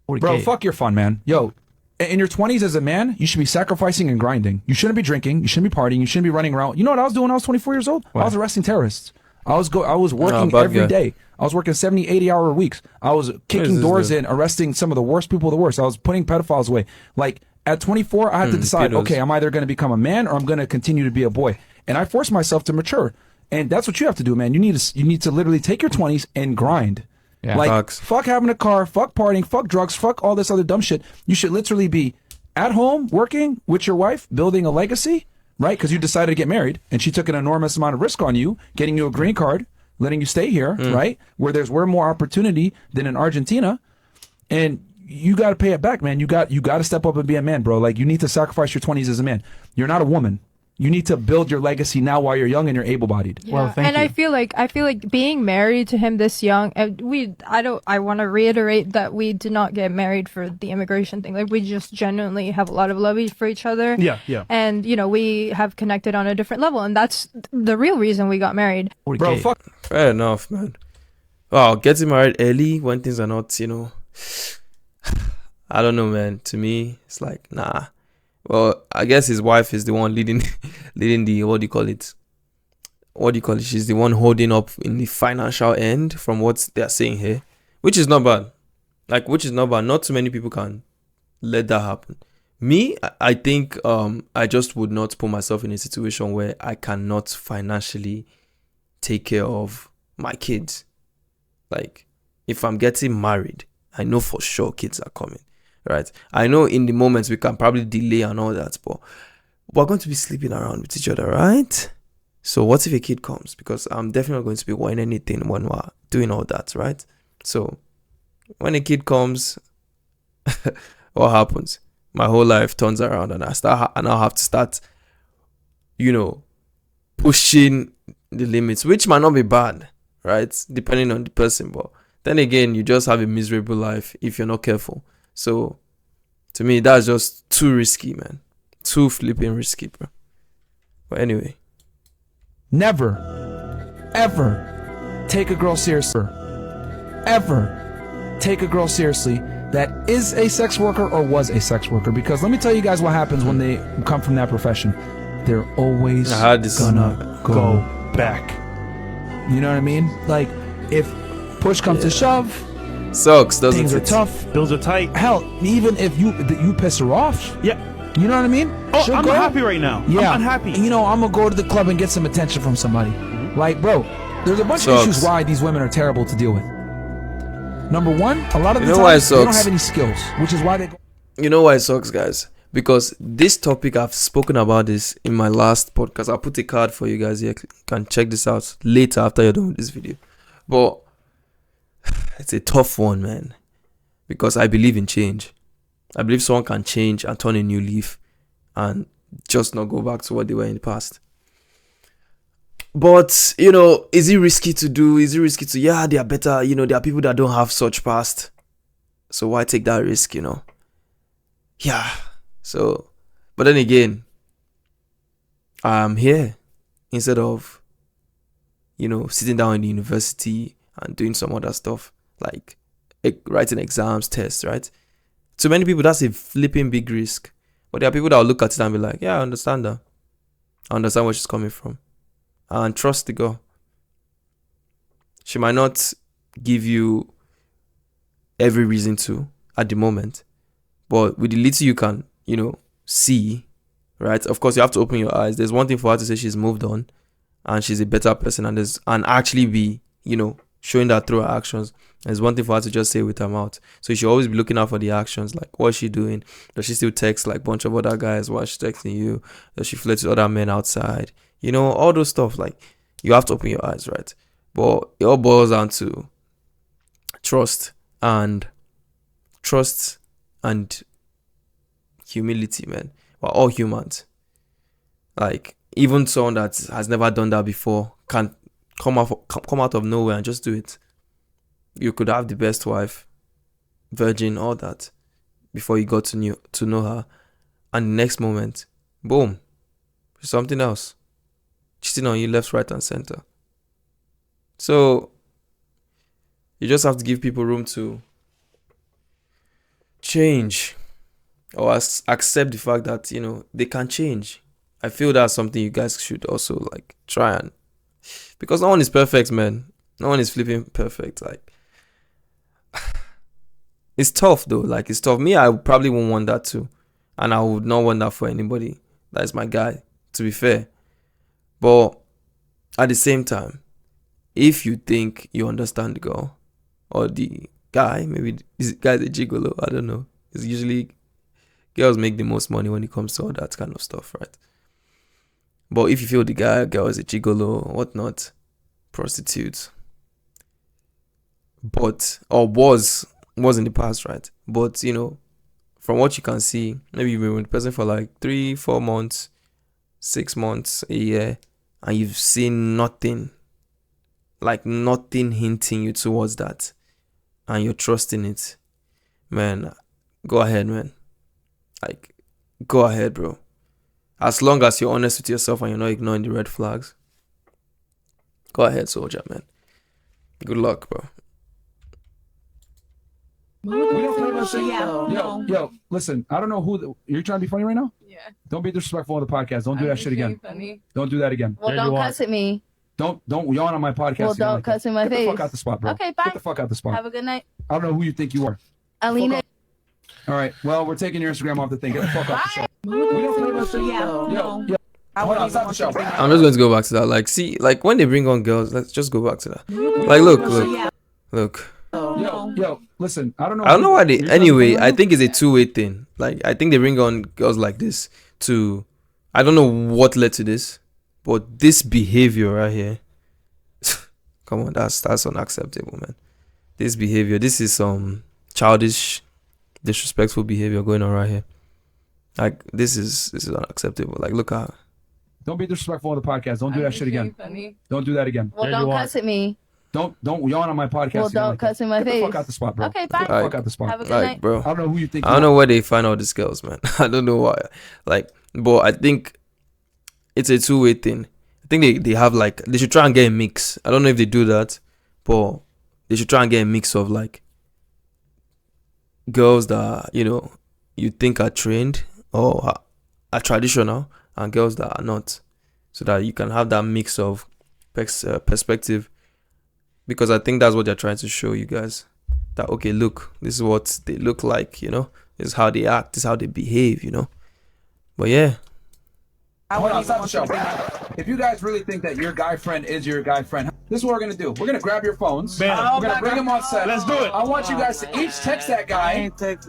Bro, fuck your fun, man. Yo, in your 20s as a man, you should be sacrificing and grinding. You shouldn't be drinking. You shouldn't be partying. You shouldn't be running around. You know what I was doing when I was 24 years old? What? I was arresting terrorists. I was working every day. I was working 70, 80-hour weeks. I was kicking doors in, arresting some of the worst people of the worst. I was putting pedophiles away. Like, at 24, I had to decide, okay, I'm either going to become a man or I'm going to continue to be a boy. And I forced myself to mature. And that's what you have to do, man. You need to literally take your 20s and grind. Yeah. Like, fuck having a car, fuck partying, fuck drugs, fuck all this other dumb shit. You should literally be at home, working with your wife, building a legacy, right? Because you decided to get married, and she took an enormous amount of risk on you, getting you a green card, letting you stay here, right? Where there's more opportunity than in Argentina. And you got to pay it back, man. You got to step up and be a man, bro. Like, you need to sacrifice your 20s as a man. You're not a woman. You need to build your legacy now while you're young and you're able-bodied. Yeah. Well, thank you. I feel like being married to him this young, I want to reiterate that we did not get married for the immigration thing. Like, we just genuinely have a lot of love for each other. Yeah. And, we have connected on a different level, and that's the real reason we got married. Bro, fuck. Fair enough, man. Wow, getting married early when things are not, I don't know, man. To me, it's like, nah. Well, I guess his wife is the one leading the, what do you call it? She's the one holding up in the financial end from what they're saying here, which is not bad. Not too many people can let that happen. Me, I think I just would not put myself in a situation where I cannot financially take care of my kids. Like, if I'm getting married, I know for sure kids are coming. Right, I know in the moments we can probably delay and all that, but we're going to be sleeping around with each other, right? So what if a kid comes? Because I'm definitely not going to be wearing anything when we're doing all that, right? So when a kid comes, what happens? My whole life turns around, and I now have to start, pushing the limits, which might not be bad, right? Depending on the person, but then again, you just have a miserable life if you're not careful. So, to me, that's just too risky, man. Too flipping risky, bro. But anyway. Never, ever take a girl seriously. Ever take a girl seriously that is a sex worker or was a sex worker. Because let me tell you guys what happens when they come from that profession. They're always gonna go back. You know what I mean? Like, if push comes to shove, sucks, doesn't things it? are tough. Bills are tight. Hell, even if you piss her off. Yeah. You know what I mean? Oh, She'll I'm go. happy right now. Yeah. I'm unhappy. I'm gonna go to the club and get some attention from somebody. Like, bro, there's a bunch of issues why these women are terrible to deal with. Number one, a lot of the times they don't have any skills, which is why they go. You know why it sucks, guys? Because this topic, I've spoken about this in my last podcast. I'll put a card for you guys here. You can check this out later after you're done with this video. But it's a tough one, man. Because I believe in change. I believe someone can change and turn a new leaf and just not go back to what they were in the past. But, is it risky to do? Is it risky to, they are better. There are people that don't have such past. So why take that risk, Yeah. So, but then again, I'm here instead of, sitting down in the university and doing some other stuff like writing exams, tests, right? To many people, that's a flipping big risk. But there are people that will look at it and be like, yeah, I understand that. I understand where she's coming from. And trust the girl. She might not give you every reason to at the moment. But with the little you can, see, right? Of course, you have to open your eyes. There's one thing for her to say she's moved on and she's a better person, and actually be, showing that through her actions. There's one thing for her to just say with her mouth. So you should always be looking out for the actions. Like, what's she doing? Does she still text like a bunch of other guys while she's texting you? Does she flirt with other men outside? All those stuff. Like, you have to open your eyes, right? But it all boils down to trust and humility, man. We're all humans. Like, even someone that has never done that before can come out of nowhere and just do it. You could have the best wife, virgin, all that, before you got to know her, and the next moment, boom, something else, cheating on you left, right, and center. So you just have to give people room to change, or accept the fact that they can change. I feel that's something you guys should also like try, and because no one is perfect, man. No one is flipping perfect. Like, it's tough though. Like, it's tough. Me, I probably won't want that too, and I would not want that for anybody. That is my guy, to be fair. But at the same time, if you think you understand the girl or the guy, maybe this guy's a gigolo, I don't know. It's usually girls make the most money when it comes to all that kind of stuff, right? But if you feel the guy or girl is a gigolo or whatnot, prostitute, or was in the past, right? But from what you can see, maybe you've been with the person for like 3-4 months, 6 months, a year, and you've seen nothing hinting you towards that, and you're trusting it, man. Go ahead, man. Like, go ahead, bro. As long as you're honest with yourself and you're not ignoring the red flags, go ahead, soldier, man. Good luck, bro. Yo, listen, I don't know who you're trying to be funny right now? Yeah. Don't be disrespectful on the podcast. Don't do that shit again. Funny. Don't do that again. Well, don't cuss at me. Don't yawn on my podcast. Well, again don't like cuss that. in my Get face. the fuck out the spot, bro. Okay, bye. Get the fuck out the spot. Have a good night. I don't know who you think you are. Alina. All right. Well, we're taking your Instagram off the thing. Get the fuck off the show. Yo. Hold on, stop the show. I'm just going to go back to that. Like, see, like when they bring on girls, let's just go back to that. Like, look. Yo, listen, I don't know why they. Anyway, I think it's a two-way thing. Like, I think they bring on girls like this to. I don't know what led to this, but this behavior right here. Come on, that's unacceptable, man. This behavior, this is some childish, disrespectful behavior going on right here. Like, this is unacceptable. Like, look at. Don't be disrespectful on the podcast. Don't do that shit again. Funny. Don't do that again. Well, don't cuss at me. Don't yawn on my podcast. Well, don't like cuss in my Get face. the fuck out the spot, bro. Okay, bye. Get the fuck out the spot. Have a good night. Bro. I don't know who you think. I don't know where they find all these girls, man. I don't know why. Like, but I think it's a two-way thing. I think they have like, they should try and get a mix. I don't know if they do that, but they should try and get a mix of like girls that you think are trained or are traditional, and girls that are not, so that you can have that mix of perspective. Because I think that's what they're trying to show you guys, that okay, look, this is what they look like, this is how they act, this is how they behave, but yeah. Hold on, stop the show. If you guys really think that your guy friend is your guy friend, this is what we're gonna do. We're gonna grab your phones. Bam. We're gonna bring him on set. Let's do it. I want you guys to each text that guy.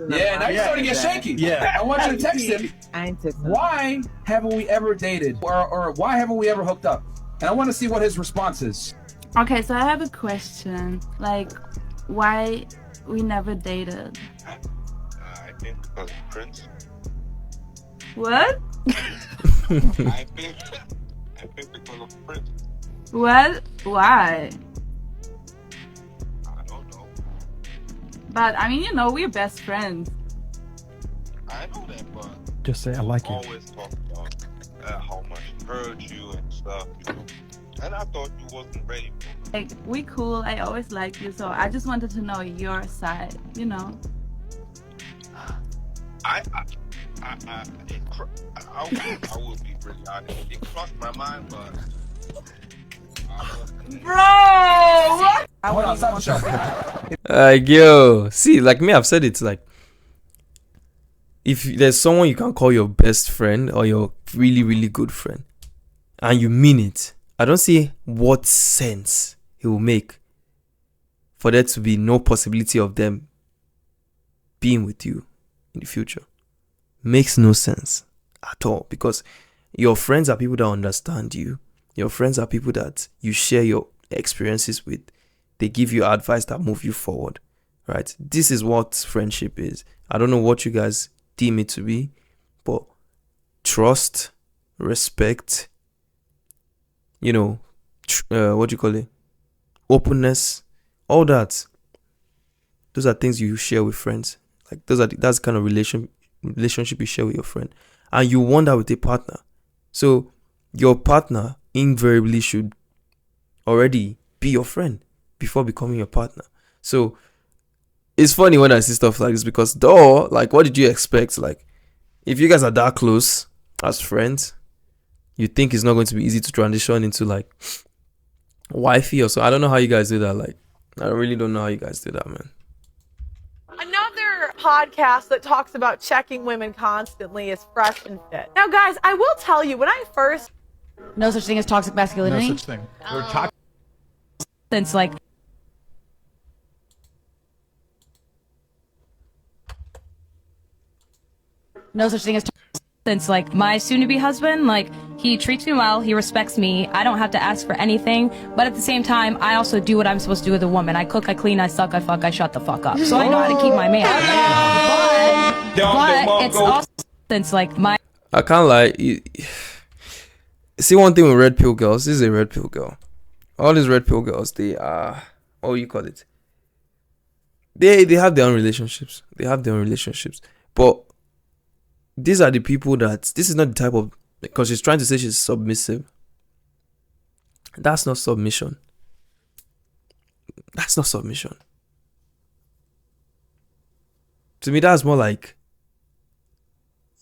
Yeah, now you're starting to get shaky. Yeah. I want you to text him. I ain't texting. Why haven't we ever dated, or why haven't we ever hooked up? And I want to see what his response is. Okay, so I have a question. Like, why we never dated? I think because of Prince. What? I think because of Prince. What? Why? I don't know. But I mean, we're best friends. I know that, but Just say I like you. always talk about how much he hurt you and stuff, And I thought you wasn't ready for it. Like, we cool. I always like you, so I just wanted to know your side. I will be really honest. It crossed my mind, but Bro! What? Hold on, stop the show. Like, yo, see, like me, I've said it's like, if there's someone you can call your best friend or your really, really good friend, and you mean it, I don't see what sense it will make for there to be no possibility of them being with you in the future. Makes no sense at all, because your friends are people that understand you. Your friends are people that you share your experiences with. They give you advice that move you forward, right? This is what friendship is. I don't know what you guys deem it to be, but trust, respect, you know, what do you call it? Openness, all that. Those are things you share with friends. Like that's the kind of relationship you share with your friend, and you want that with a partner. So your partner invariably should already be your friend before becoming your partner. So it's funny when I see stuff like this, because like, what did you expect? Like, if you guys are that close as friends, you think it's not going to be easy to transition into like wifey or so. I don't know how you guys do that. Like, I really don't know how you guys do that, man. Another podcast that talks about checking women constantly is Fresh and Fit. Now, guys, I will tell you, when I first... No such thing as toxic masculinity? No such thing. We're talking... Since, like... No such thing as... Since, like, my soon-to-be husband, like, he treats me well, he respects me, I don't have to ask for anything, but at the same time, I also do what I'm supposed to do with a woman. I cook, I clean, I suck, I fuck, I shut the fuck up. So I know how to keep my man. But it's also... Since, like, my... I can't lie. See, one thing with red pill girls, this is a red pill girl. All these red pill girls, they are... What do you call it? They have their own relationships. But these are the people that... This is not the type of... Because she's trying to say she's submissive. That's not submission. To me, that's more like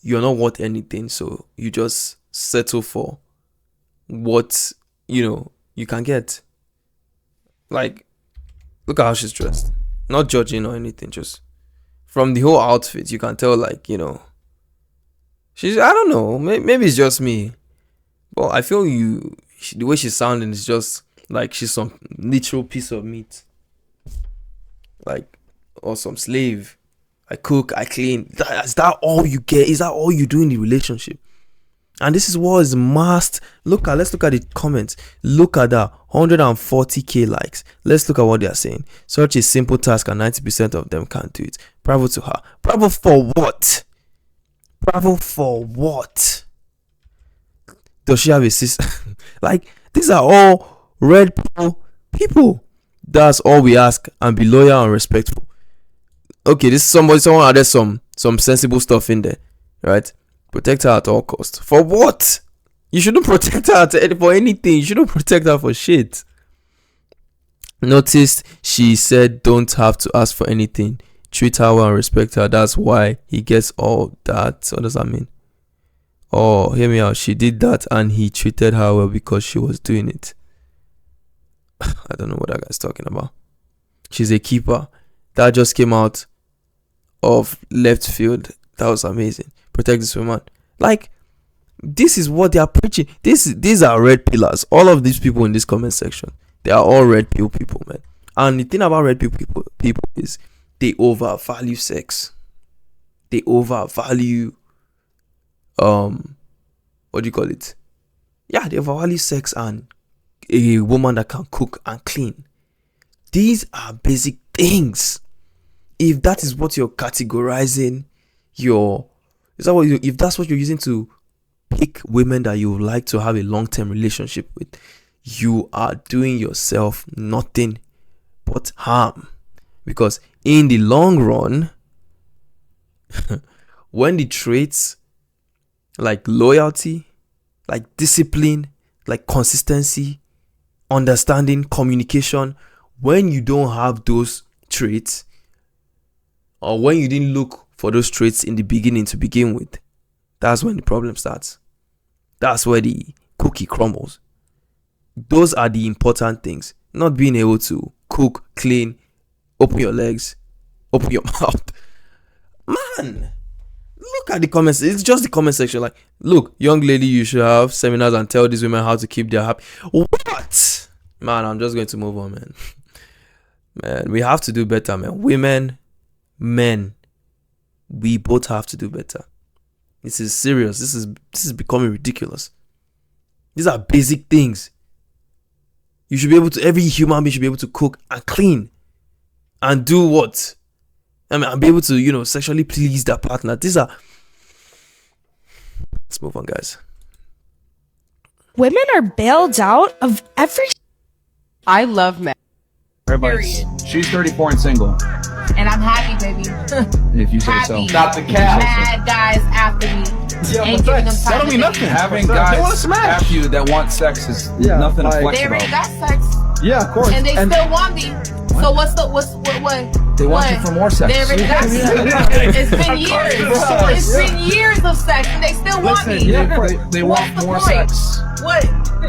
you're not worth anything, so you just settle for what, you can get. Like, look at how she's dressed. Not judging or anything, just from the whole outfit, you can tell, like, she's, I don't know, maybe it's just me, but I feel the way she's sounding is just like she's some literal piece of meat, like, or some slave. I cook, I clean. Is that all you get? Is that all you do in the relationship? And this is what is masked. Let's look at the comments. Look at that, 140k likes. Let's look at what they are saying. Such a simple task and 90% of them can't do it. Bravo to her. Bravo for what? Does she have a sister? Like, these are all red pill people. That's all we ask, and be loyal and respectful. Okay, this is someone added some sensible stuff in there, right? Protect her at all costs. For what? You shouldn't protect her for anything. You shouldn't protect her for shit. Noticed she said don't have to ask for anything. Treat her well and respect her. That's why he gets all that. What does that mean? Oh, hear me out. She did that and he treated her well because she was doing it. I don't know what that guy's talking about. She's a keeper. That just came out of left field. That was amazing. Protect this woman. Like, this is what they are preaching. These are red pillars. All of these people in this comment section, they are all red pill people, man. And the thing about red pill people is they overvalue sex. They overvalue what do you call it? Yeah, they overvalue sex and a woman that can cook and clean. These are basic things. If that is what you're categorizing if that's what you're using to pick women that you would like to have a long-term relationship with, you are doing yourself nothing but harm. Because in the long run, when the traits like loyalty, like discipline, like consistency, understanding, communication, when you don't have those traits, or when you didn't look for those traits in the beginning to begin with, that's when the problem starts. That's where the cookie crumbles. Those are the important things. Not being able to cook, clean, open your legs, open your mouth. Man, Look at the comments. It's just the comment section. Like, look, young lady, you should have seminars and tell these women how to keep their happy. What? Man, I'm just going to move on, man. Man, we have to do better, man. Women, men, we both have to do better. This is serious. This is becoming ridiculous. These are basic things. You should be able to, every human being should be able to cook and clean and do what? I mean, and be able to, you know, sexually please their partner. These are... Let's move on, guys. Women are bailed out of every... I love men. Everybody's, she's 34 and single. And I'm happy, baby. If you say Happy. so. Stop the cap. Mad guys after me. Ain't giving them time. That don't mean nothing. Having guys after you that want sex is nothing to flex They about. already got sex. Yeah, of course. And they still want me. So what? They want you for more sex. They already got It's been years. It's been years of sex, and they still want me. Yeah, of course. They want more sex. What?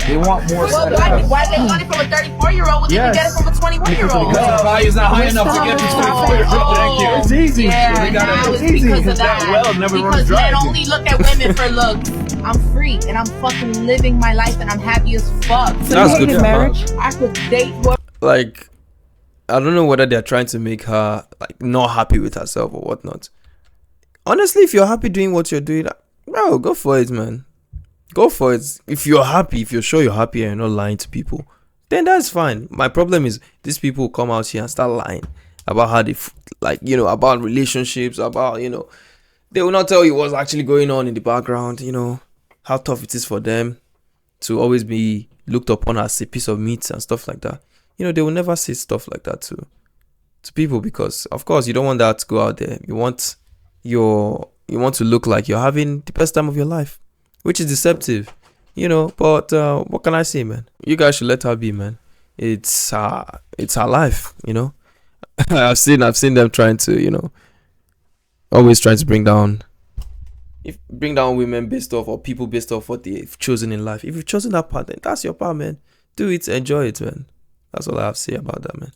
They want more Well, sex. why they want it from a 34-year-old when they can get it from a 21-year-old? Because the value's not high enough to get to 24-year-old. Thank you. It's easy. Yeah, now it's because of that. Because men only look at women for looks. I'm free and I'm fucking living my life and I'm happy as fuck. So That's good for marriage. I could date what. Like, I don't know whether they're trying to make her like not happy with herself or whatnot. Honestly, if you're happy doing what you're doing, bro, go for it, man. Go for it. If you're happy, if you're sure you're happy and you're not lying to people, then that's fine. My problem is these people come out here and start lying about how they like, you know, about relationships, about, you know, they will not tell you what's actually going on in the background, you know, how tough it is for them to always be looked upon as a piece of meat and stuff like that. You know, they will never say stuff like that to people because, of course, you don't want that to go out there. You want to look like you're having the best time of your life, which is deceptive, you know. But what can I say, man? You guys should let her be, man. It's her life, you know. I've seen them trying to, you know, always trying to bring down women based off or people based off what they've chosen in life. If you've chosen that path, then that's your path, man. Do it, enjoy it, man. That's all I have to say about that, man.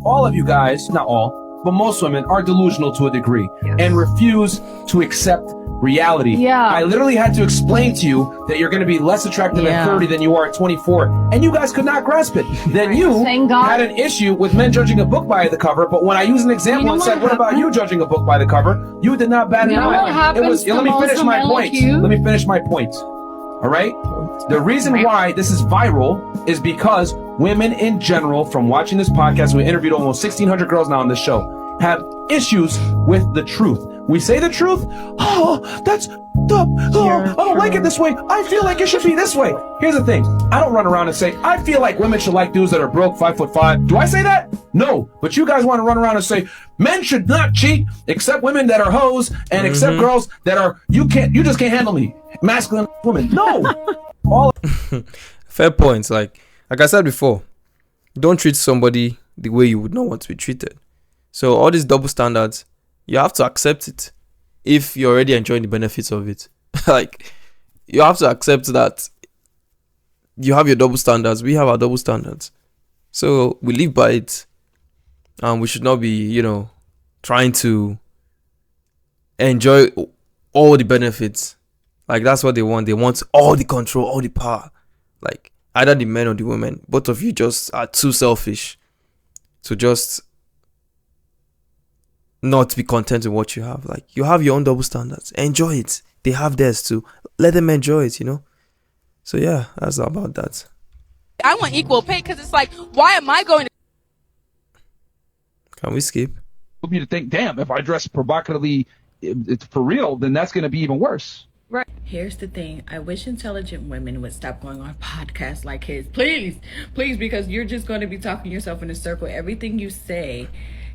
All of you guys, not all, but most women are delusional to a degree and refuse to accept reality. Yeah. I literally had to explain to you that you're going to be less attractive at 30 than you are at 24, and you guys could not grasp it. Then you had an issue with men judging a book by the cover, but when I used an example and said, what about you judging a book by the cover? You did not bat an eye. It was, let me finish my point. Let me finish my point. All right? The reason why this is viral is because women in general, from watching this podcast, we interviewed almost 1,600 girls now on this show, have issues with the truth. We say the truth. Oh, that's dumb. Oh, I don't like it this way. I feel like it should be this way. Here's the thing. I don't run around and say, I feel like women should like dudes that are broke, 5'5". Do I say that? No. But you guys want to run around and say, men should not cheat except women that are hoes and except girls that are, you just can't handle me. Masculine women. No. Fair points. Like I said before, don't treat somebody the way you would not want to be treated. So all these double standards, you have to accept it if you're already enjoying the benefits of it. Like, you have to accept that you have your double standards, we have our double standards. So we live by it. And we should not be, you know, trying to enjoy all the benefits. Like, that's what they want. They want all the control, all the power. Like, either the men or the women, both of you just are too selfish to just not be content with what you have. Like, you have your own double standards. Enjoy it. They have theirs too. Let them enjoy it, you know? So yeah, that's about that. I want equal pay because it's like, why am I going to... Can we skip? You to think, damn, if I dress provocatively it's for real, then that's going to be even worse. Right. Here's the thing. I wish intelligent women would stop going on podcasts like his. Please, because you're just going to be talking yourself in a circle. Everything you say,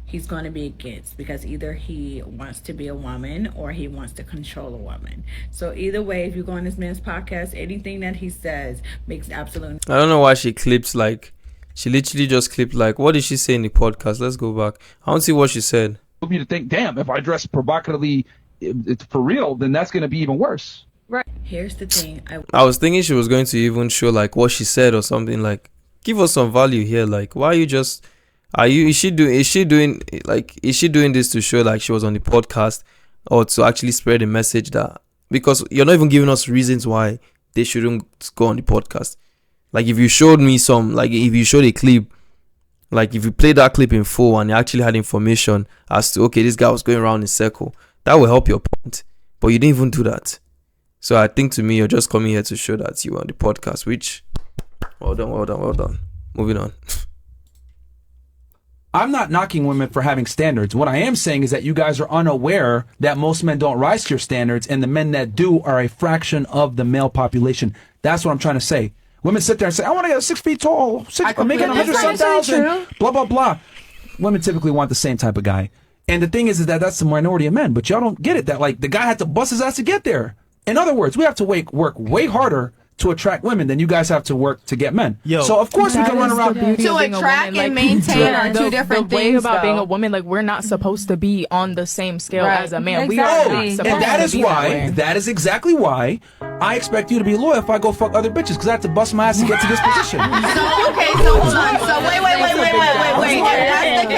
he's going to be against because either he wants to be a woman or he wants to control a woman. So either way, if you go on this man's podcast, anything that he says makes absolute... I don't know why she clips like... She literally just clipped like, what did she say in the podcast? Let's go back. I don't see what she said. You to think, damn, if I dress provocatively it's for real, then that's going to be even worse. Right. Here's the thing. I was thinking she was going to even show like what she said or something, like give us some value here. Like, why are you just... Is she doing this to show like she was on the podcast or to actually spread a message that, because you're not even giving us reasons why they shouldn't go on the podcast. Like if you showed me if you showed a clip, like if you played that clip in full and you actually had information as to, okay, this guy was going around in circle, that will help your point. But you didn't even do that. So I think to me, you're just coming here to show that you were on the podcast, which, well done. Moving on. I'm not knocking women for having standards. What I am saying is that you guys are unaware that most men don't rise to your standards, and the men that do are a fraction of the male population. That's what I'm trying to say. Women sit there and say, I want to get 6 feet tall, I'm making 100,000, blah, blah, blah. Women typically want the same type of guy. And the thing is that that's the minority of men, but y'all don't get it. That like the guy had to bust his ass to get there. In other words, we have to work way harder to attract women than you guys have to work to get men. So of course we can run around to attract and maintain are two different things. The way about being a woman, like we're not supposed to be on the same scale as a man. We are not supposed and that is why, that is exactly why I expect you to be loyal if I go fuck other bitches, because I have to bust my ass to get to this position. So hold on. So wait. If that's the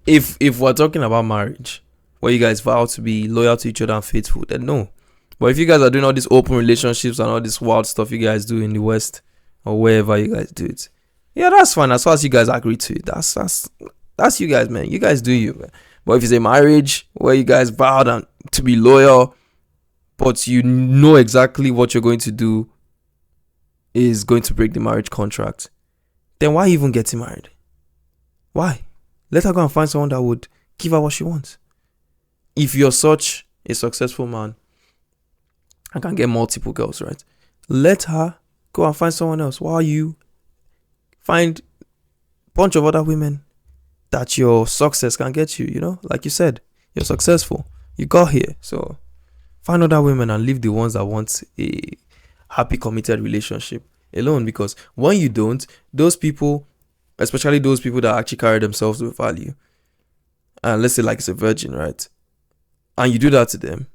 case. If we're talking about marriage, where you guys vow to be loyal to each other and faithful, then no. But if you guys are doing all these open relationships and all this wild stuff you guys do in the West or wherever you guys do it, yeah, that's fine. As far as you guys agree to it, that's you guys, man. You guys do you, man. But if it's a marriage where you guys vowed to be loyal, but you know exactly what you're going to do is going to break the marriage contract, then why even getting married? Why? Let her go and find someone that would give her what she wants. If you're such a successful man and can get multiple girls, right? Let her go and find someone else while you find a bunch of other women that your success can get you, you know? Like you said, you're successful. You got here. So find other women and leave the ones that want a happy, committed relationship alone. Because when you don't, those people, especially those people that actually carry themselves with value, and let's say like it's a virgin, right? And you do that to them,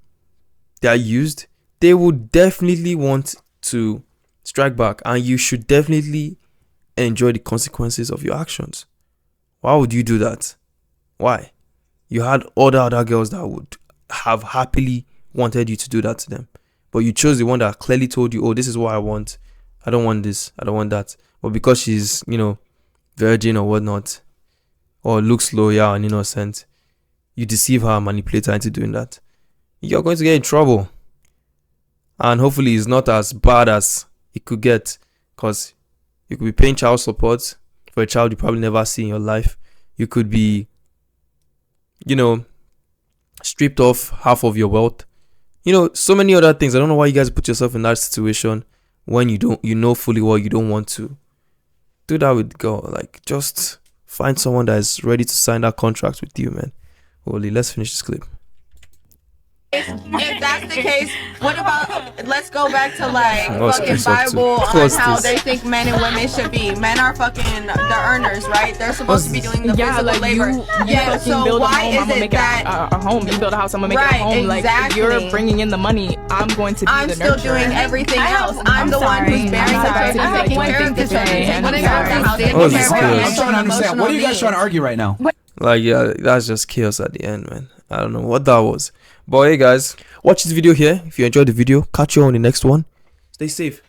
they are used. They would definitely want to strike back, and you should definitely enjoy the consequences of your actions. Why would you do that? Why? You had other girls that would have happily wanted you to do that to them, but you chose the one that clearly told you, oh, this is what I want. I don't want this. I don't want that. But because she's, virgin or whatnot, or looks loyal and innocent, you deceive her and manipulate her into doing that. You're going to get in trouble. And hopefully it's not as bad as it could get, because you could be paying child support for a child you probably never see in your life. You could be, stripped off half of your wealth. So many other things. I don't know why you guys put yourself in that situation when you know fully well you don't want to do that with girl. Like, just find someone that is ready to sign that contract with you, man. Holy, let's finish this clip. If that's the case, what about, let's go back to What's fucking Bible on how they think men and women should be. Men are fucking the earners, right? They're supposed to be doing the physical labor. You so build why a home, is I'm gonna it make that a home? You build a house, I'm gonna make it a home. Like, if you're bringing in the money, I'm going to be I'm the still nurturer. doing everything else. I'm the one who's bearing the burden of taking care of the children, taking care of the house, taking care of I'm trying to understand. What are you guys trying to argue right now? Like, yeah, that's just chaos at the end, man. I don't know what that was. But hey, guys, watch this video here. If you enjoyed the video, catch you on the next one. Stay safe.